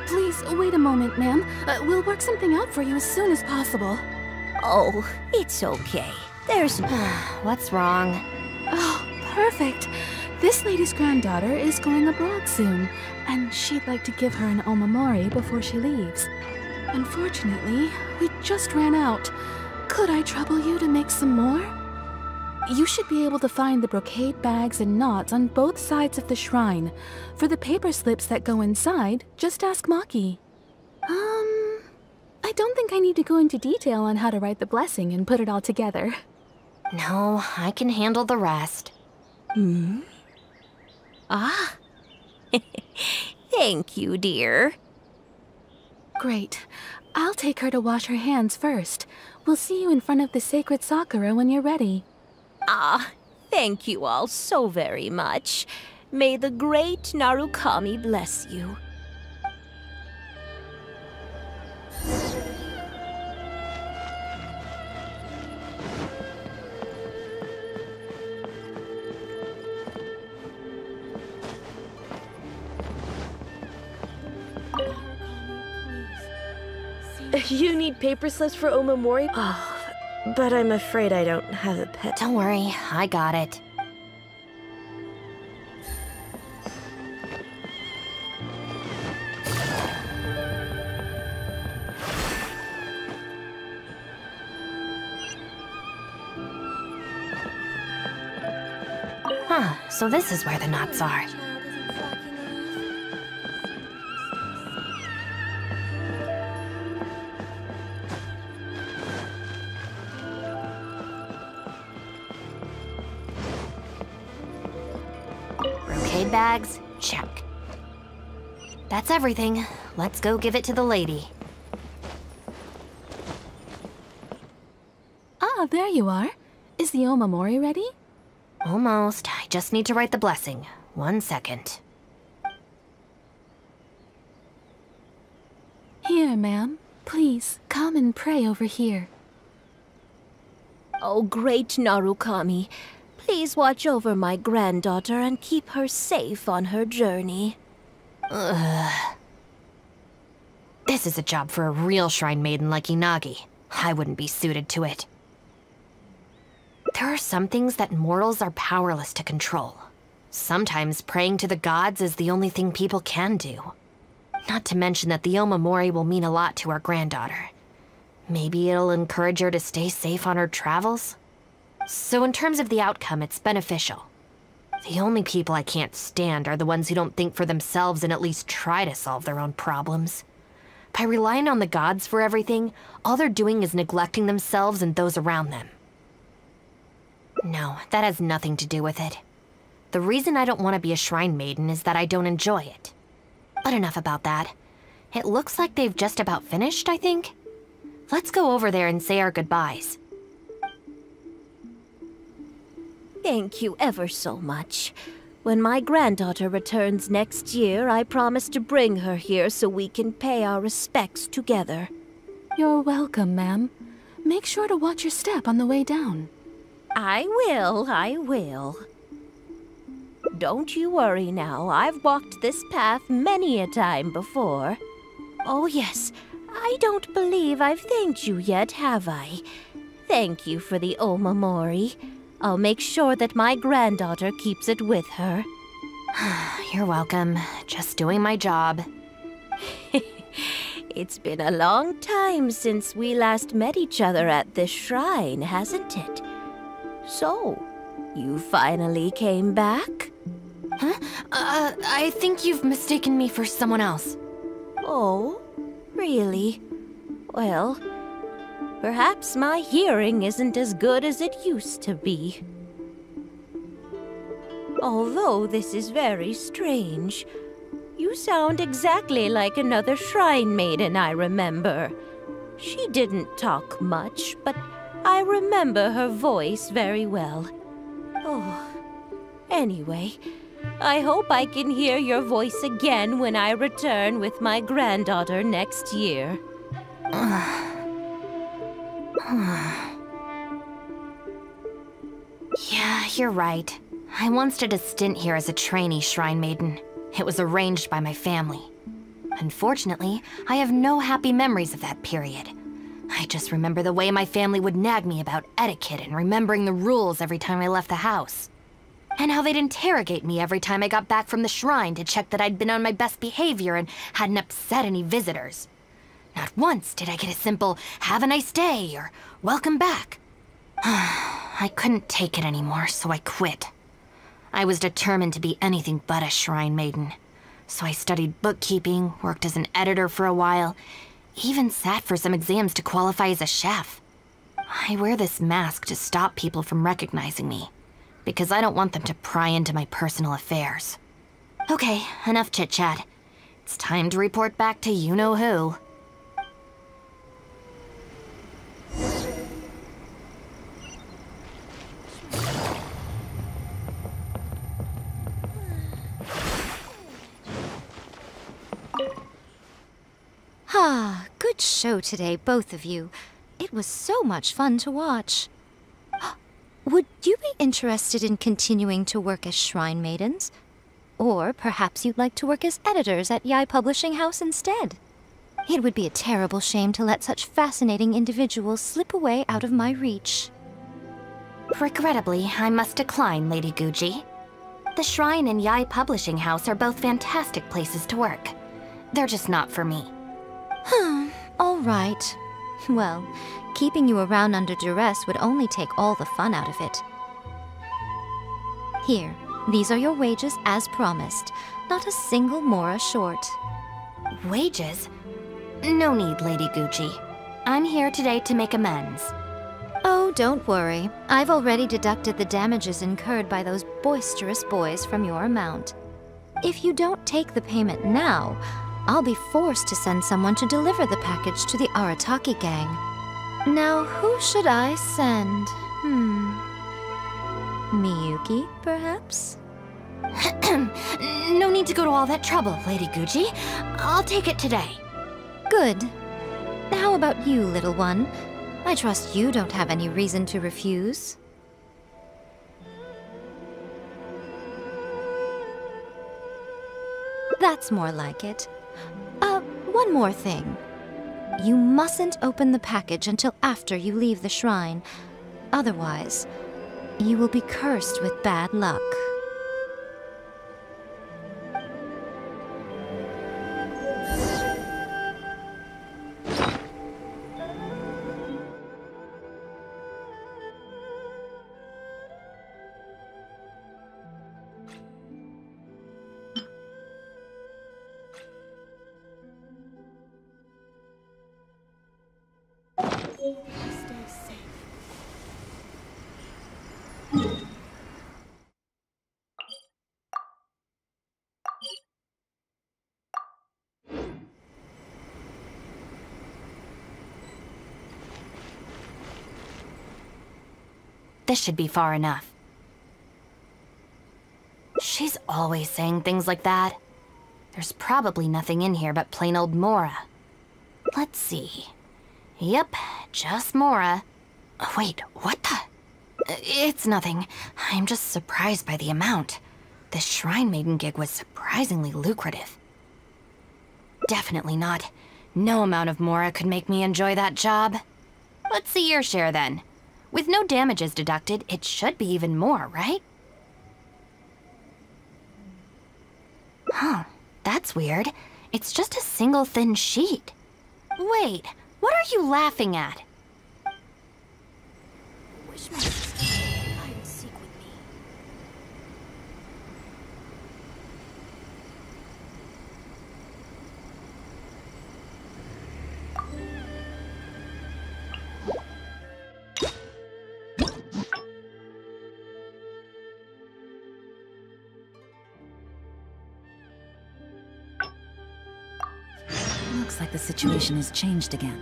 Please, wait a moment, ma'am. We'll work something out for you as soon as possible. Oh, it's okay. There's... What's wrong? Oh, perfect. This lady's granddaughter is going abroad soon, and she'd like to give her an omamori before she leaves. Unfortunately, we just ran out. Could I trouble you to make some more? You should be able to find the brocade bags and knots on both sides of the shrine. For the paper slips that go inside, just ask Maki. I don't think I need to go into detail on how to write the blessing and put it all together. No, I can handle the rest. Ah. Thank you, dear. Great. I'll take her to wash her hands first. We'll see you in front of the sacred Sakura when you're ready. Ah, thank you all so very much. May the great Narukami bless you. You need paper slips for omamori? Oh, but I'm afraid I don't have a pet. Don't worry, I got it. So this is where the knots are. Brocade bags, check. That's everything. Let's go give it to the lady. Ah, there you are. Is the omamori ready? Almost. I just need to write the blessing. 1 second. Here, ma'am. Please, come and pray over here. Oh, great Narukami. Please watch over my granddaughter and keep her safe on her journey. Ugh. This is a job for a real shrine maiden like Inagi. I wouldn't be suited to it. There are some things that mortals are powerless to control. Sometimes praying to the gods is the only thing people can do. Not to mention that the omamori will mean a lot to our granddaughter. Maybe it'll encourage her to stay safe on her travels? So in terms of the outcome, it's beneficial. The only people I can't stand are the ones who don't think for themselves and at least try to solve their own problems. By relying on the gods for everything, all they're doing is neglecting themselves and those around them. No, that has nothing to do with it. The reason I don't want to be a shrine maiden is that I don't enjoy it. But enough about that. It looks like they've just about finished, I think. Let's go over there and say our goodbyes. Thank you ever so much. When my granddaughter returns next year, I promise to bring her here so we can pay our respects together. You're welcome, ma'am. Make sure to watch your step on the way down. I will. Don't you worry now. I've walked this path many a time before. Oh yes, I don't believe I've thanked you yet, have I? Thank you for the omamori. I'll make sure that my granddaughter keeps it with her. You're welcome. Just doing my job. It's been a long time since we last met each other at this shrine, hasn't it? So, you finally came back? Huh? I think you've mistaken me for someone else. Oh, really? Well, perhaps my hearing isn't as good as it used to be. Although this is very strange, you sound exactly like another shrine maiden I remember. She didn't talk much, but I remember her voice very well. Oh, anyway, I hope I can hear your voice again when I return with my granddaughter next year. Yeah, you're right. I once did a stint here as a trainee shrine maiden. It was arranged by my family. Unfortunately, I have no happy memories of that period. I just remember the way my family would nag me about etiquette and remembering the rules every time I left the house. And how they'd interrogate me every time I got back from the shrine to check that I'd been on my best behavior and hadn't upset any visitors. Not once did I get a simple, "Have a nice day," or "Welcome back." I couldn't take it anymore, so I quit. I was determined to be anything but a shrine maiden. So I studied bookkeeping, worked as an editor for a while, even sat for some exams to qualify as a chef. I wear this mask to stop people from recognizing me, because I don't want them to pry into my personal affairs. Okay, enough chit-chat. It's time to report back to you-know-who. Ah, good show today, both of you. It was so much fun to watch. Would you be interested in continuing to work as shrine maidens? Or perhaps you'd like to work as editors at Yae Publishing House instead? It would be a terrible shame to let such fascinating individuals slip away out of my reach. Regrettably, I must decline, Lady Guji. The Shrine and Yae Publishing House are both fantastic places to work. They're just not for me. All right. Well, keeping you around under duress would only take all the fun out of it. Here, These are your wages as promised. Not a single mora short. Wages? No need, Lady Gucci. I'm here today to make amends. Oh, don't worry. I've already deducted the damages incurred by those boisterous boys from your amount. If you don't take the payment now, I'll be forced to send someone to deliver the package to the Arataki gang. Now, who should I send? Miyuki, perhaps? No need to go to all that trouble, Lady Gucci. I'll take it today. Good. How about you, little one? I trust you don't have any reason to refuse. That's more like it. One more thing. You mustn't open the package until after you leave the shrine. Otherwise, you will be cursed with bad luck. This should be far enough. She's always saying things like that. There's probably nothing in here but plain old mora. Let's see. Yep, just mora. Wait, what the? It's nothing. I'm just surprised by the amount. This shrine maiden gig was surprisingly lucrative. Definitely not. No amount of mora could make me enjoy that job. Let's see your share then. With no damages deducted, it should be even more, right? Huh, that's weird. It's just a single thin sheet. Wait, what are you laughing at? Wish my sister could hide and seek with me. Looks like the situation has changed again.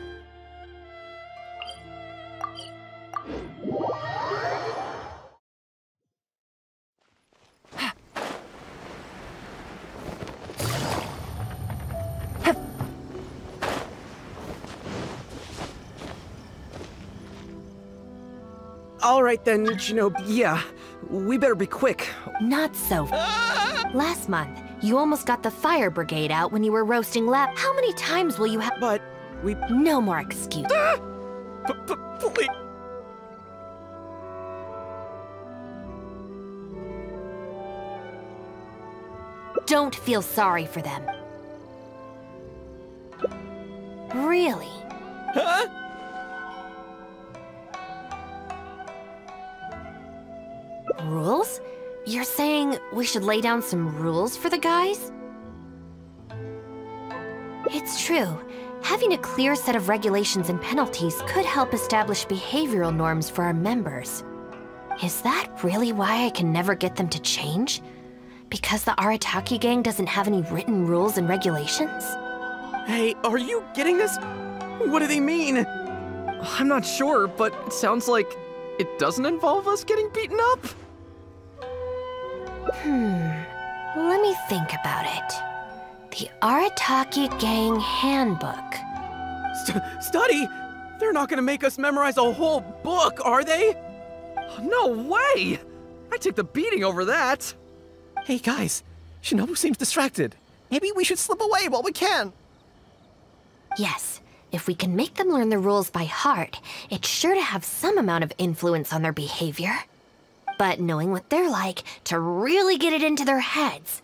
All right then, Shinobu. Yeah, we better be quick. Not so. Last month, you almost got the fire brigade out when you were roasting lab. How many times will you have? But we... No more excuses. Please. Don't feel sorry for them. Really? Huh? Rules? You're saying we should lay down some rules for the guys? It's true. Having a clear set of regulations and penalties could help establish behavioral norms for our members. Is that really why I can never get them to change? Because the Arataki gang doesn't have any written rules and regulations? Hey, are you getting this? What do they mean? I'm not sure, but it sounds like it doesn't involve us getting beaten up. Let me think about it. The Arataki Gang Handbook. Study? They're not gonna make us memorize a whole book, are they? No way! I'd take the beating over that. Hey guys, Shinobu seems distracted. Maybe we should slip away while we can. Yes, if we can make them learn the rules by heart, it's sure to have some amount of influence on their behavior. But knowing what they're like, to really get it into their heads,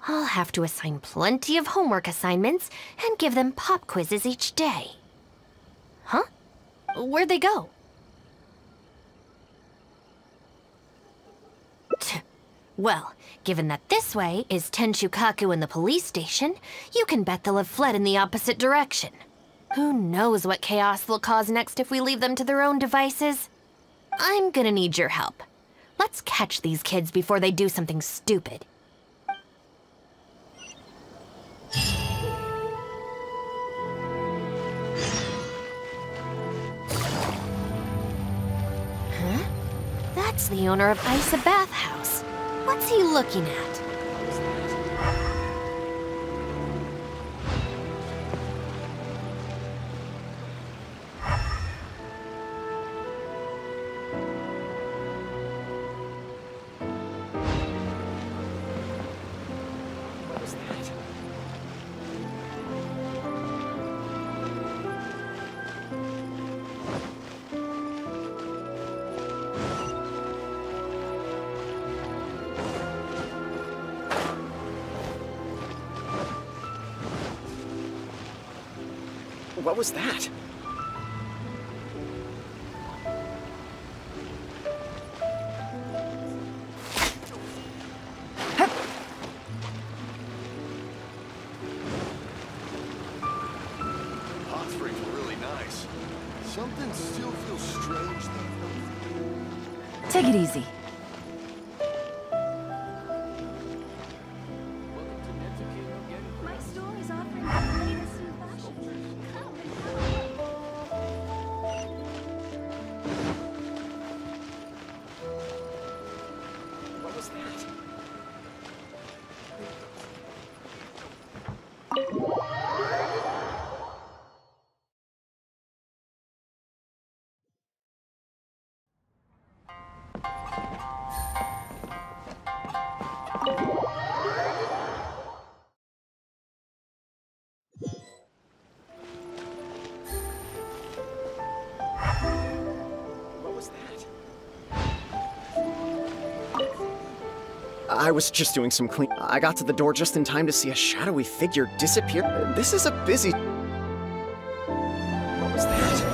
I'll have to assign plenty of homework assignments and give them pop quizzes each day. Huh? Where'd they go? Well, given that this way is Tenshukaku and the police station, you can bet they'll have fled in the opposite direction. Who knows what chaos they'll cause next if we leave them to their own devices? I'm gonna need your help. Let's catch these kids before they do something stupid. Huh? That's the owner of Isa Bathhouse. What's he looking at? What was that? Hot springs were really nice. Something still feels strange though. Take it easy. My store is offering the latest in fashion. What was that? I was just doing some clean. I got to the door just in time to see a shadowy figure disappear. This is a busy. What was that?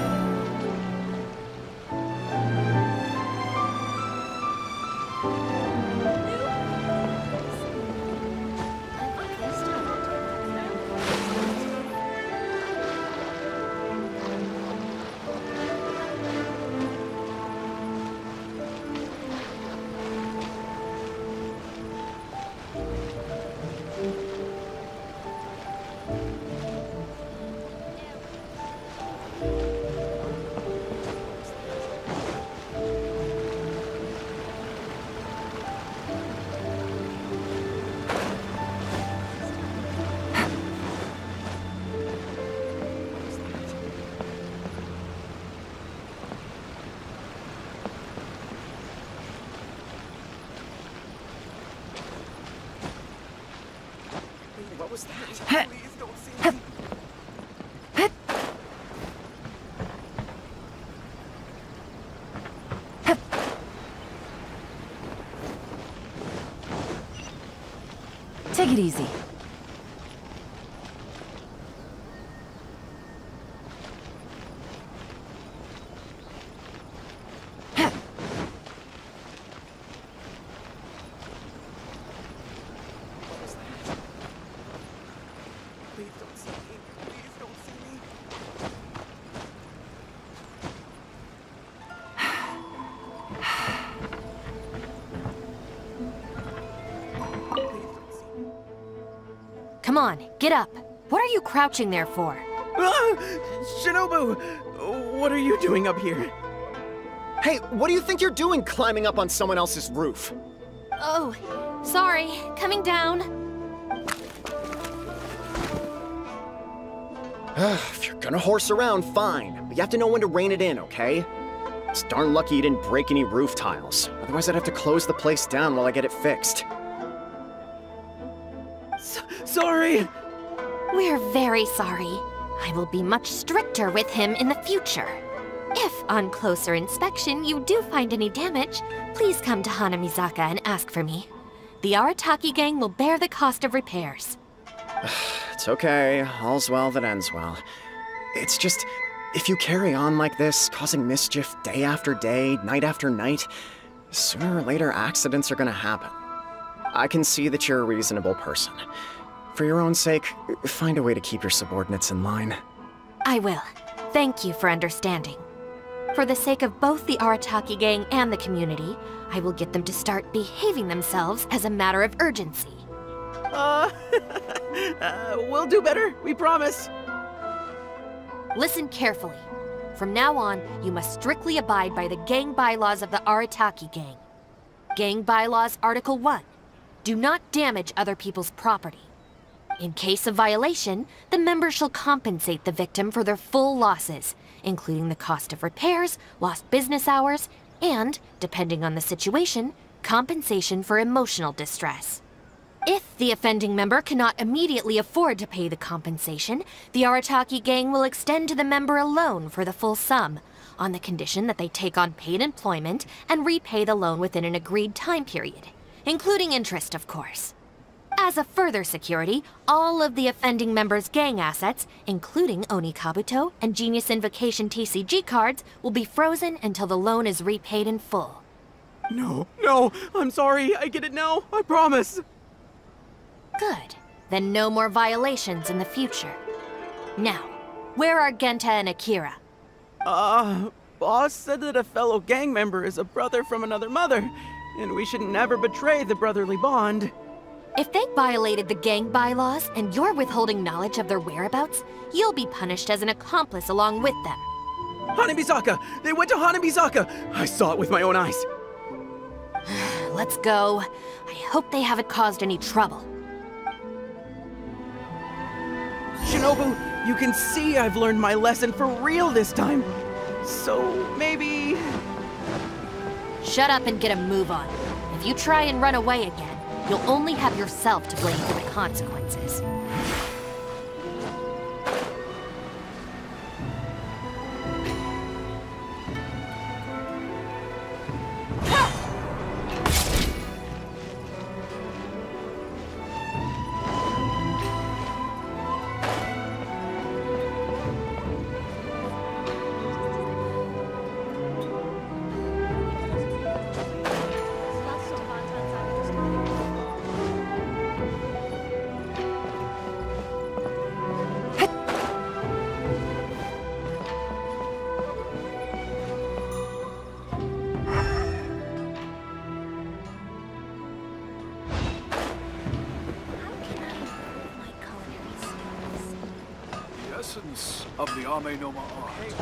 What was that? Please don't see me. Take it easy. Come on, get up. What are you crouching there for? Ah! Shinobu! What are you doing up here? Hey, what do you think you're doing climbing up on someone else's roof? Oh, sorry. Coming down. If you're gonna horse around, fine. But you have to know when to rein it in, okay? It's darn lucky you didn't break any roof tiles. Otherwise, I'd have to close the place down while I get it fixed. Sorry! We're very sorry. I will be much stricter with him in the future. If, on closer inspection, you do find any damage, please come to Hanamizaka and ask for me. The Arataki gang will bear the cost of repairs. It's okay. All's well that ends well. It's just, if you carry on like this, causing mischief day after day, night after night, sooner or later accidents are gonna happen. I can see that you're a reasonable person. For your own sake, find a way to keep your subordinates in line. I will. Thank you for understanding. For the sake of both the Arataki gang and the community, I will get them to start behaving themselves as a matter of urgency. We'll do better, we promise. Listen carefully. From now on, you must strictly abide by the gang bylaws of the Arataki gang. Gang bylaws Article 1. Do not damage other people's property. In case of violation, the member shall compensate the victim for their full losses, including the cost of repairs, lost business hours, and, depending on the situation, compensation for emotional distress. If the offending member cannot immediately afford to pay the compensation, the Arataki gang will extend to the member a loan for the full sum, on the condition that they take on paid employment and repay the loan within an agreed time period, including interest, of course. As a further security, all of the offending member's gang assets, including Oni Kabuto and Genius Invocation TCG cards, will be frozen until the loan is repaid in full. No, I'm sorry, I get it now, I promise. Good. Then no more violations in the future. Now, where are Genta and Akira? Boss said that a fellow gang member is a brother from another mother, and we should never betray the brotherly bond. If they violated the gang bylaws and you're withholding knowledge of their whereabouts, you'll be punished as an accomplice along with them. Hanabizaka! They went to Hanabizaka! I saw it with my own eyes. Let's go. I hope they haven't caused any trouble. Shinobu, you can see I've learned my lesson for real this time. So, maybe... Shut up and get a move on. If you try and run away again, you'll only have yourself to blame for the consequences. Of the Ame no Ma art.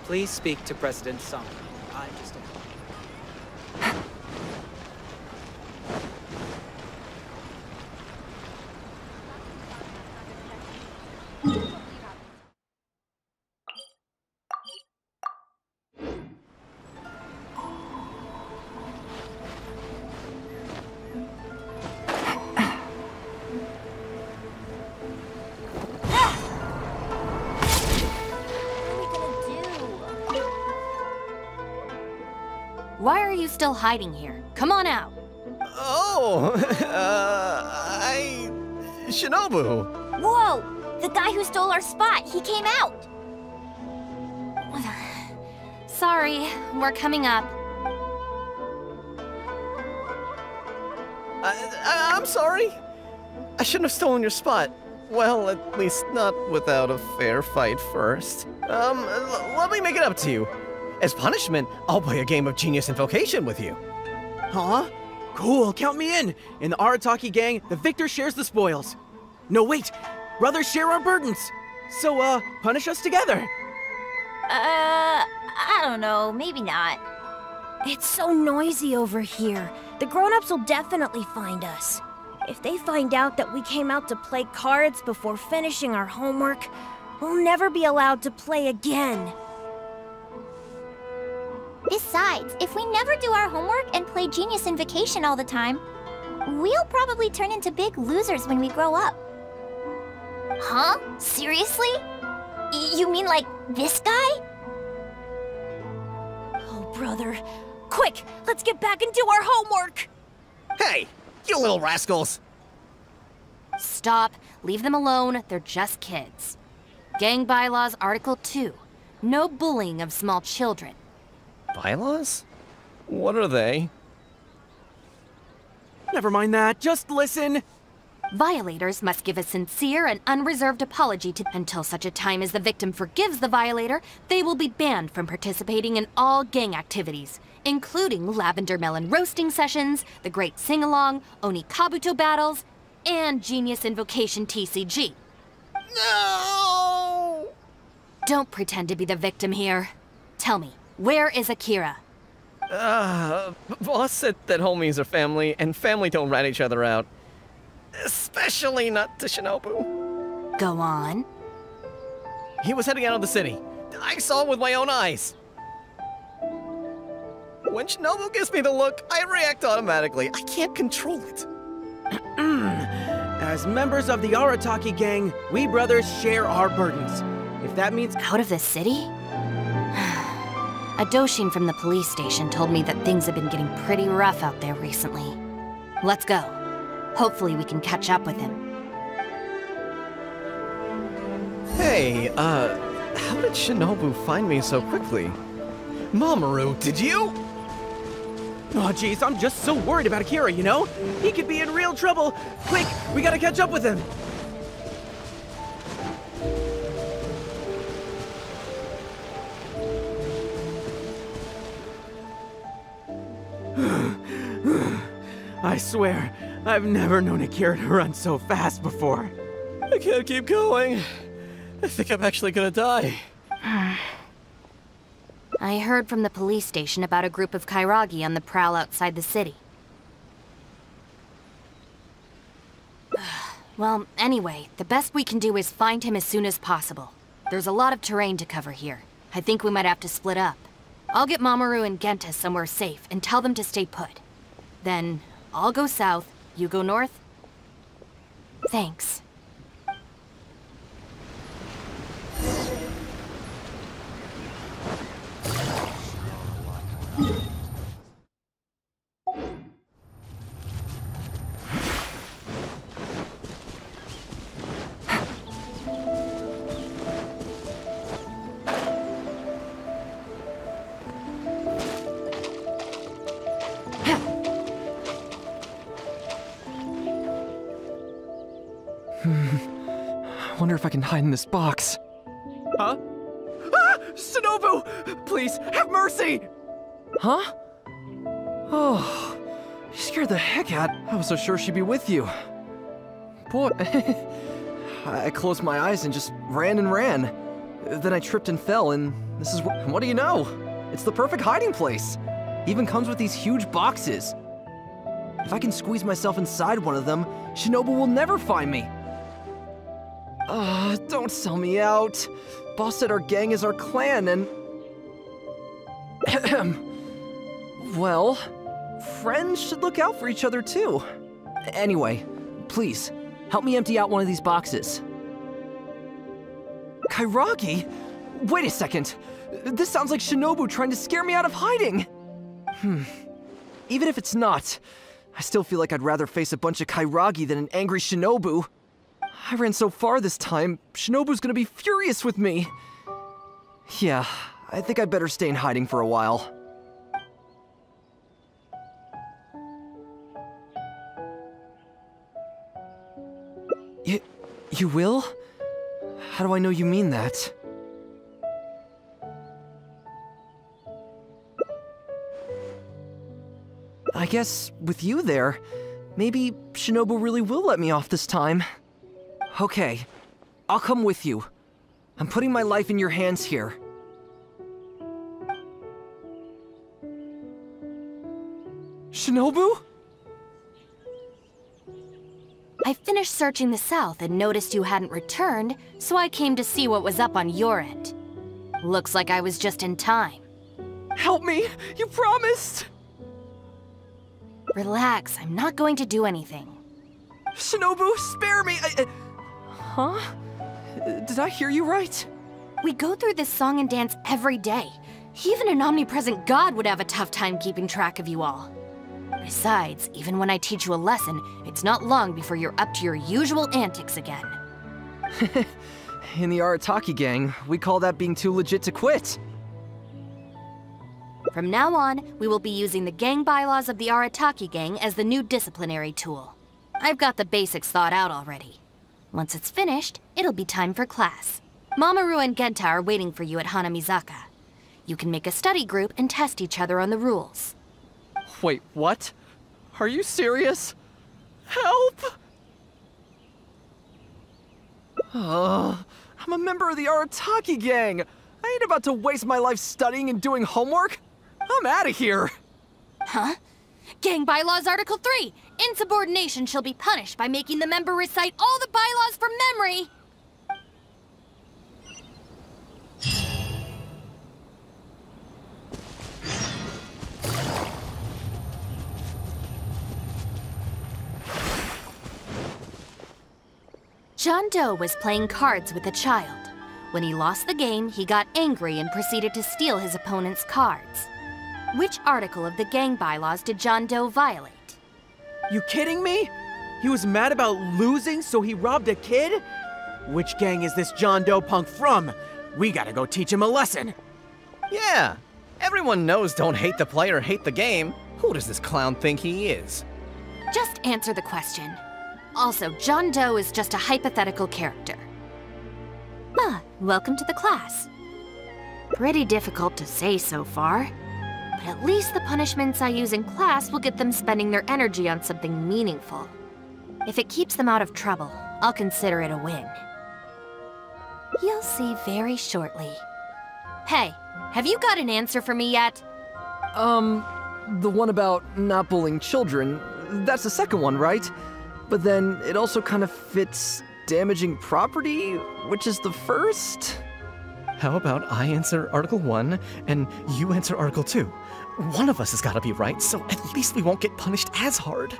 Please speak to President Song. I'm just a... Why are you still hiding here? Come on out. Oh, Shinobu. Whoa! The guy who stole our spot, he came out! Sorry, we're coming up. I'm sorry. I shouldn't have stolen your spot. Well, at least not without a fair fight first. Let me make it up to you. As punishment, I'll play a game of Genius Invocation with you. Huh? Cool, count me in! In the Arataki gang, the victor shares the spoils. No, wait! Brothers share our burdens! So, punish us together! I don't know, maybe not. It's so noisy over here. The grown-ups will definitely find us. If they find out that we came out to play cards before finishing our homework, we'll never be allowed to play again. Besides, if we never do our homework and play Genius Invocation all the time, We'll probably turn into big losers when we grow up. Huh? Seriously? You mean like this guy? Oh, brother. Quick, let's get back and do our homework! Hey, you little rascals! Stop. Leave them alone. They're just kids. Gang Bylaws Article 2. No bullying of small children. Bylaws? What are they? Never mind that, just listen! Violators must give a sincere and unreserved apology until such a time as the victim forgives the violator, they will be banned from participating in all gang activities, including lavender melon roasting sessions, the great sing-along, Oni Kabuto battles, and Genius Invocation TCG. No! Don't pretend to be the victim here. Tell me, where is Akira? Boss said that homies are family, and family don't rat each other out. Especially not to Shinobu. Go on. He was heading out of the city. I saw him with my own eyes. When Shinobu gives me the look, I react automatically. I can't control it. As members of the Arataki gang, we brothers share our burdens. If that means out of the city? A Doshin from the police station told me that things have been getting pretty rough out there recently. Let's go. Hopefully we can catch up with him. Hey, how did Shinobu find me so quickly? Mamoru, did you? Oh, jeez, I'm just so worried about Akira, you know? He could be in real trouble. Quick, we gotta catch up with him. I swear, I've never known Akira to run so fast before. I can't keep going. I think I'm actually gonna die. I heard from the police station about a group of Kairagi on the prowl outside the city. Well, anyway, the best we can do is find him as soon as possible. There's a lot of terrain to cover here. I think we might have to split up. I'll get Mamoru and Genta somewhere safe and tell them to stay put. Then, I'll go south, you go north? Thanks. I wonder if I can hide in this box. Huh? Ah! Shinobu! Please, have mercy! Huh? Oh, you scared the heck out. I was so sure she'd be with you. Boy, I closed my eyes and just ran and ran. Then I tripped and fell, and this is what do you know? It's the perfect hiding place. Even comes with these huge boxes. If I can squeeze myself inside one of them, Shinobu will never find me. Don't sell me out. Boss said our gang is our clan, and... well, friends should look out for each other too. Anyway, please, help me empty out one of these boxes. Kairagi? Wait a second. This sounds like Shinobu trying to scare me out of hiding. Even if it's not, I still feel like I'd rather face a bunch of Kairagi than an angry Shinobu. I ran so far this time, Shinobu's gonna be furious with me. Yeah, I think I'd better stay in hiding for a while. You will? How do I know you mean that? I guess with you there, maybe Shinobu really will let me off this time. Okay, I'll come with you. I'm putting my life in your hands here. Shinobu? I finished searching the south and noticed you hadn't returned, so I came to see what was up on your end. Looks like I was just in time. Help me! You promised! Relax, I'm not going to do anything. Shinobu, spare me! Huh? Did I hear you right? We go through this song and dance every day. Even an omnipresent god would have a tough time keeping track of you all. Besides, even when I teach you a lesson, it's not long before you're up to your usual antics again. In the Arataki gang, we call that being too legit to quit. From now on, we will be using the gang bylaws of the Arataki gang as the new disciplinary tool. I've got the basics thought out already. Once it's finished, it'll be time for class. Mamoru and Genta are waiting for you at Hanamizaka. You can make a study group and test each other on the rules. Wait, what? Are you serious? Help! I'm a member of the Arataki gang. I ain't about to waste my life studying and doing homework. I'm out of here. Huh? Gang Bylaws Article 3. Insubordination shall be punished by making the member recite all the bylaws from memory. John Doe was playing cards with a child. When he lost the game, he got angry and proceeded to steal his opponent's cards. Which article of the gang bylaws did John Doe violate? You kidding me? He was mad about losing, so he robbed a kid? Which gang is this John Doe punk from? We gotta go teach him a lesson. Yeah, everyone knows don't hate the player, hate the game. Who does this clown think he is? Just answer the question. Also, John Doe is just a hypothetical character. Welcome to the class. Pretty difficult to say so far, but at least the punishments I use in class will get them spending their energy on something meaningful. If it keeps them out of trouble, I'll consider it a win. You'll see very shortly. Hey, have you got an answer for me yet? The one about not bullying children, that's the second one, right? But then it also kind of fits damaging property, which is the first? How about I answer Article 1 and you answer Article 2? One of us has got to be right, so at least we won't get punished as hard.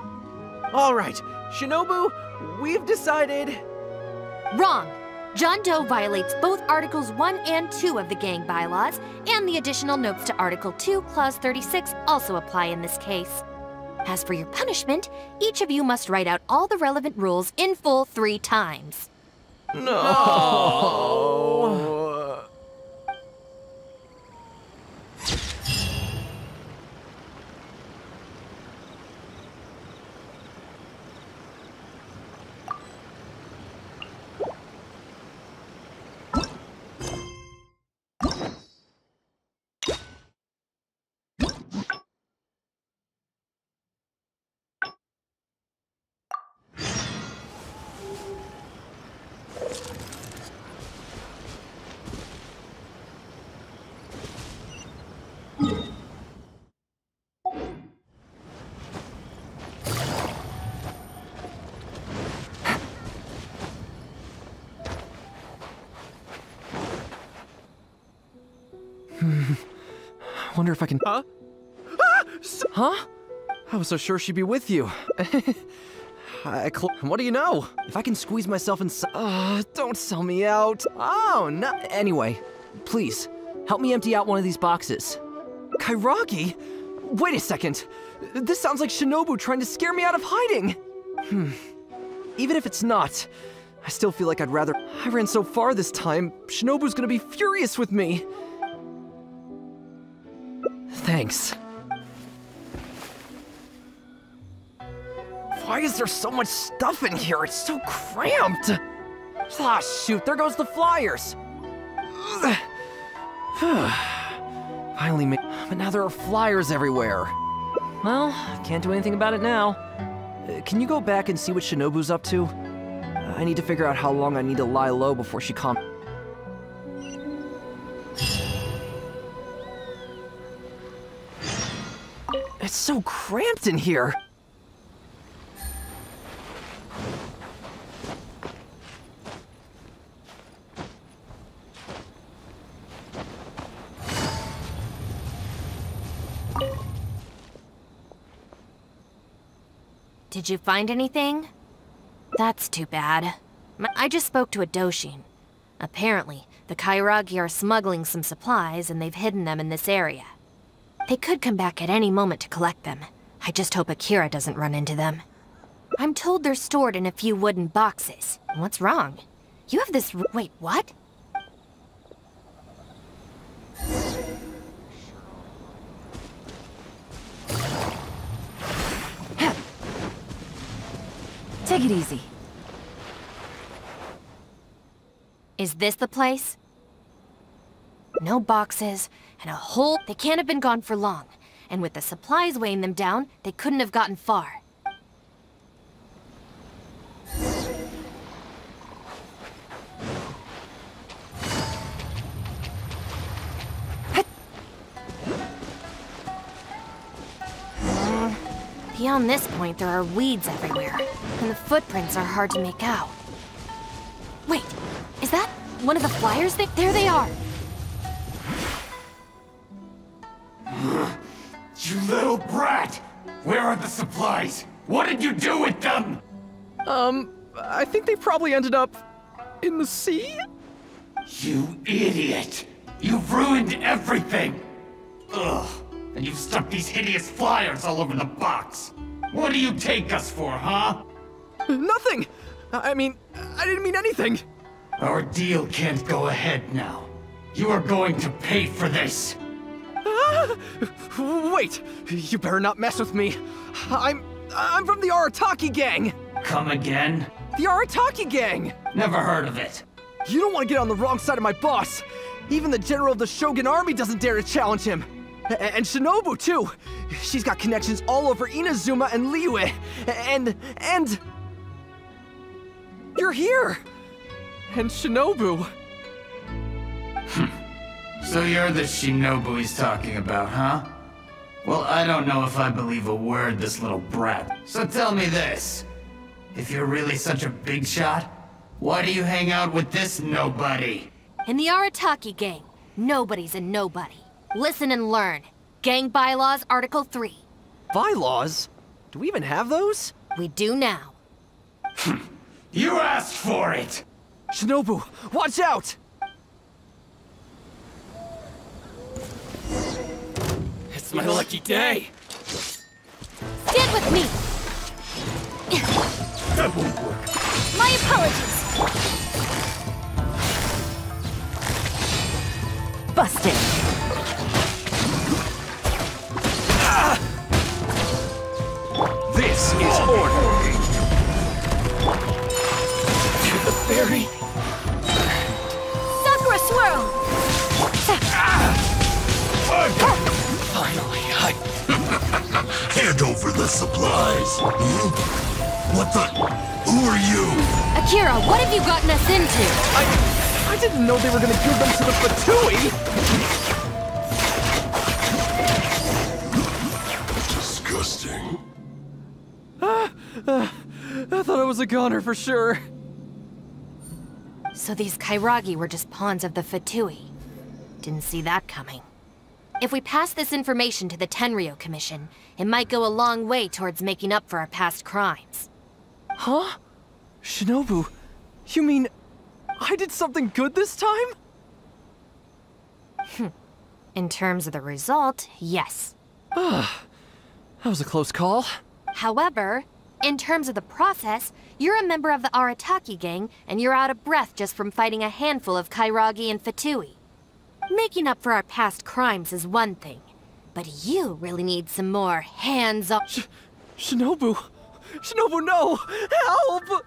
All right, Shinobu, we've decided... Wrong! John Doe violates both Articles 1 and 2 of the gang bylaws, and the additional notes to Article 2, Clause 36 also apply in this case. As for your punishment, each of you must write out all the relevant rules in full 3 times. No! I wonder if I can... Huh? Huh? I was so sure she'd be with you. What do you know? If I can squeeze myself inside... don't sell me out. Oh, no. Anyway, please, help me empty out one of these boxes. Kairagi? Wait a second. This sounds like Shinobu trying to scare me out of hiding. Even if it's not, I still feel like I'd rather... I ran so far this time, Shinobu's gonna be furious with me. Thanks. Why is there so much stuff in here? It's so cramped! Ah, shoot, there goes the flyers! Finally made... But now there are flyers everywhere. Well, can't do anything about it now. Can you go back and see what Shinobu's up to? I need to figure out how long I need to lie low before she It's so cramped in here! Did you find anything? That's too bad. I just spoke to a Doshin. Apparently, the Kairagi are smuggling some supplies and they've hidden them in this area. They could come back at any moment to collect them. I just hope Akira doesn't run into them. I'm told they're stored in a few wooden boxes. What's wrong? You have this... Wait, what? Take it easy. Is this the place? No boxes, and a whole... They can't have been gone for long. And with the supplies weighing them down, they couldn't have gotten far. Beyond this point, there are weeds everywhere, and the footprints are hard to make out. Wait, is that one of the flyers? There they are! You little brat! Where are the supplies? What did you do with them? I think they probably ended up in the sea? You idiot! You've ruined everything! Ugh, and you've stuck these hideous flyers all over the box! What do you take us for, huh? Nothing! I mean, I didn't mean anything! Our deal can't go ahead now. You are going to pay for this! Wait! You better not mess with me! I'm from the Arataki gang! Come again? The Arataki gang! Never heard of it. You don't want to get on the wrong side of my boss! Even the general of the Shogun army doesn't dare to challenge him! And Shinobu, too! She's got connections all over Inazuma and Liyue! And... You're here! And Shinobu! So you're the Shinobu he's talking about, huh? Well, I don't know if I believe a word this little brat. So tell me this. If you're really such a big shot, why do you hang out with this nobody? In the Arataki gang, nobody's a nobody. Listen and learn. Gang Bylaws, Article 3. Bylaws? Do we even have those? We do now. You asked for it! Shinobu, watch out! It's my lucky day! Stand with me! That won't work. My apologies! Busted! This is order! To the fairy! Sakura Swirl! Finally, hand over the supplies. What the? Who are you? Akira, what have you gotten us into? I didn't know they were gonna give them to the Fatui! Disgusting. I thought I was a goner for sure. So these Kairagi were just pawns of the Fatui. Didn't see that coming. If we pass this information to the Tenryo Commission, it might go a long way towards making up for our past crimes. Huh? Shinobu, you mean I did something good this time? In terms of the result, yes. That was a close call. However, in terms of the process, you're a member of the Arataki gang, and you're out of breath just from fighting a handful of Kairagi and Fatui. Making up for our past crimes is one thing, but you really need some more hands-on... Shinobu! Shinobu, no! Help!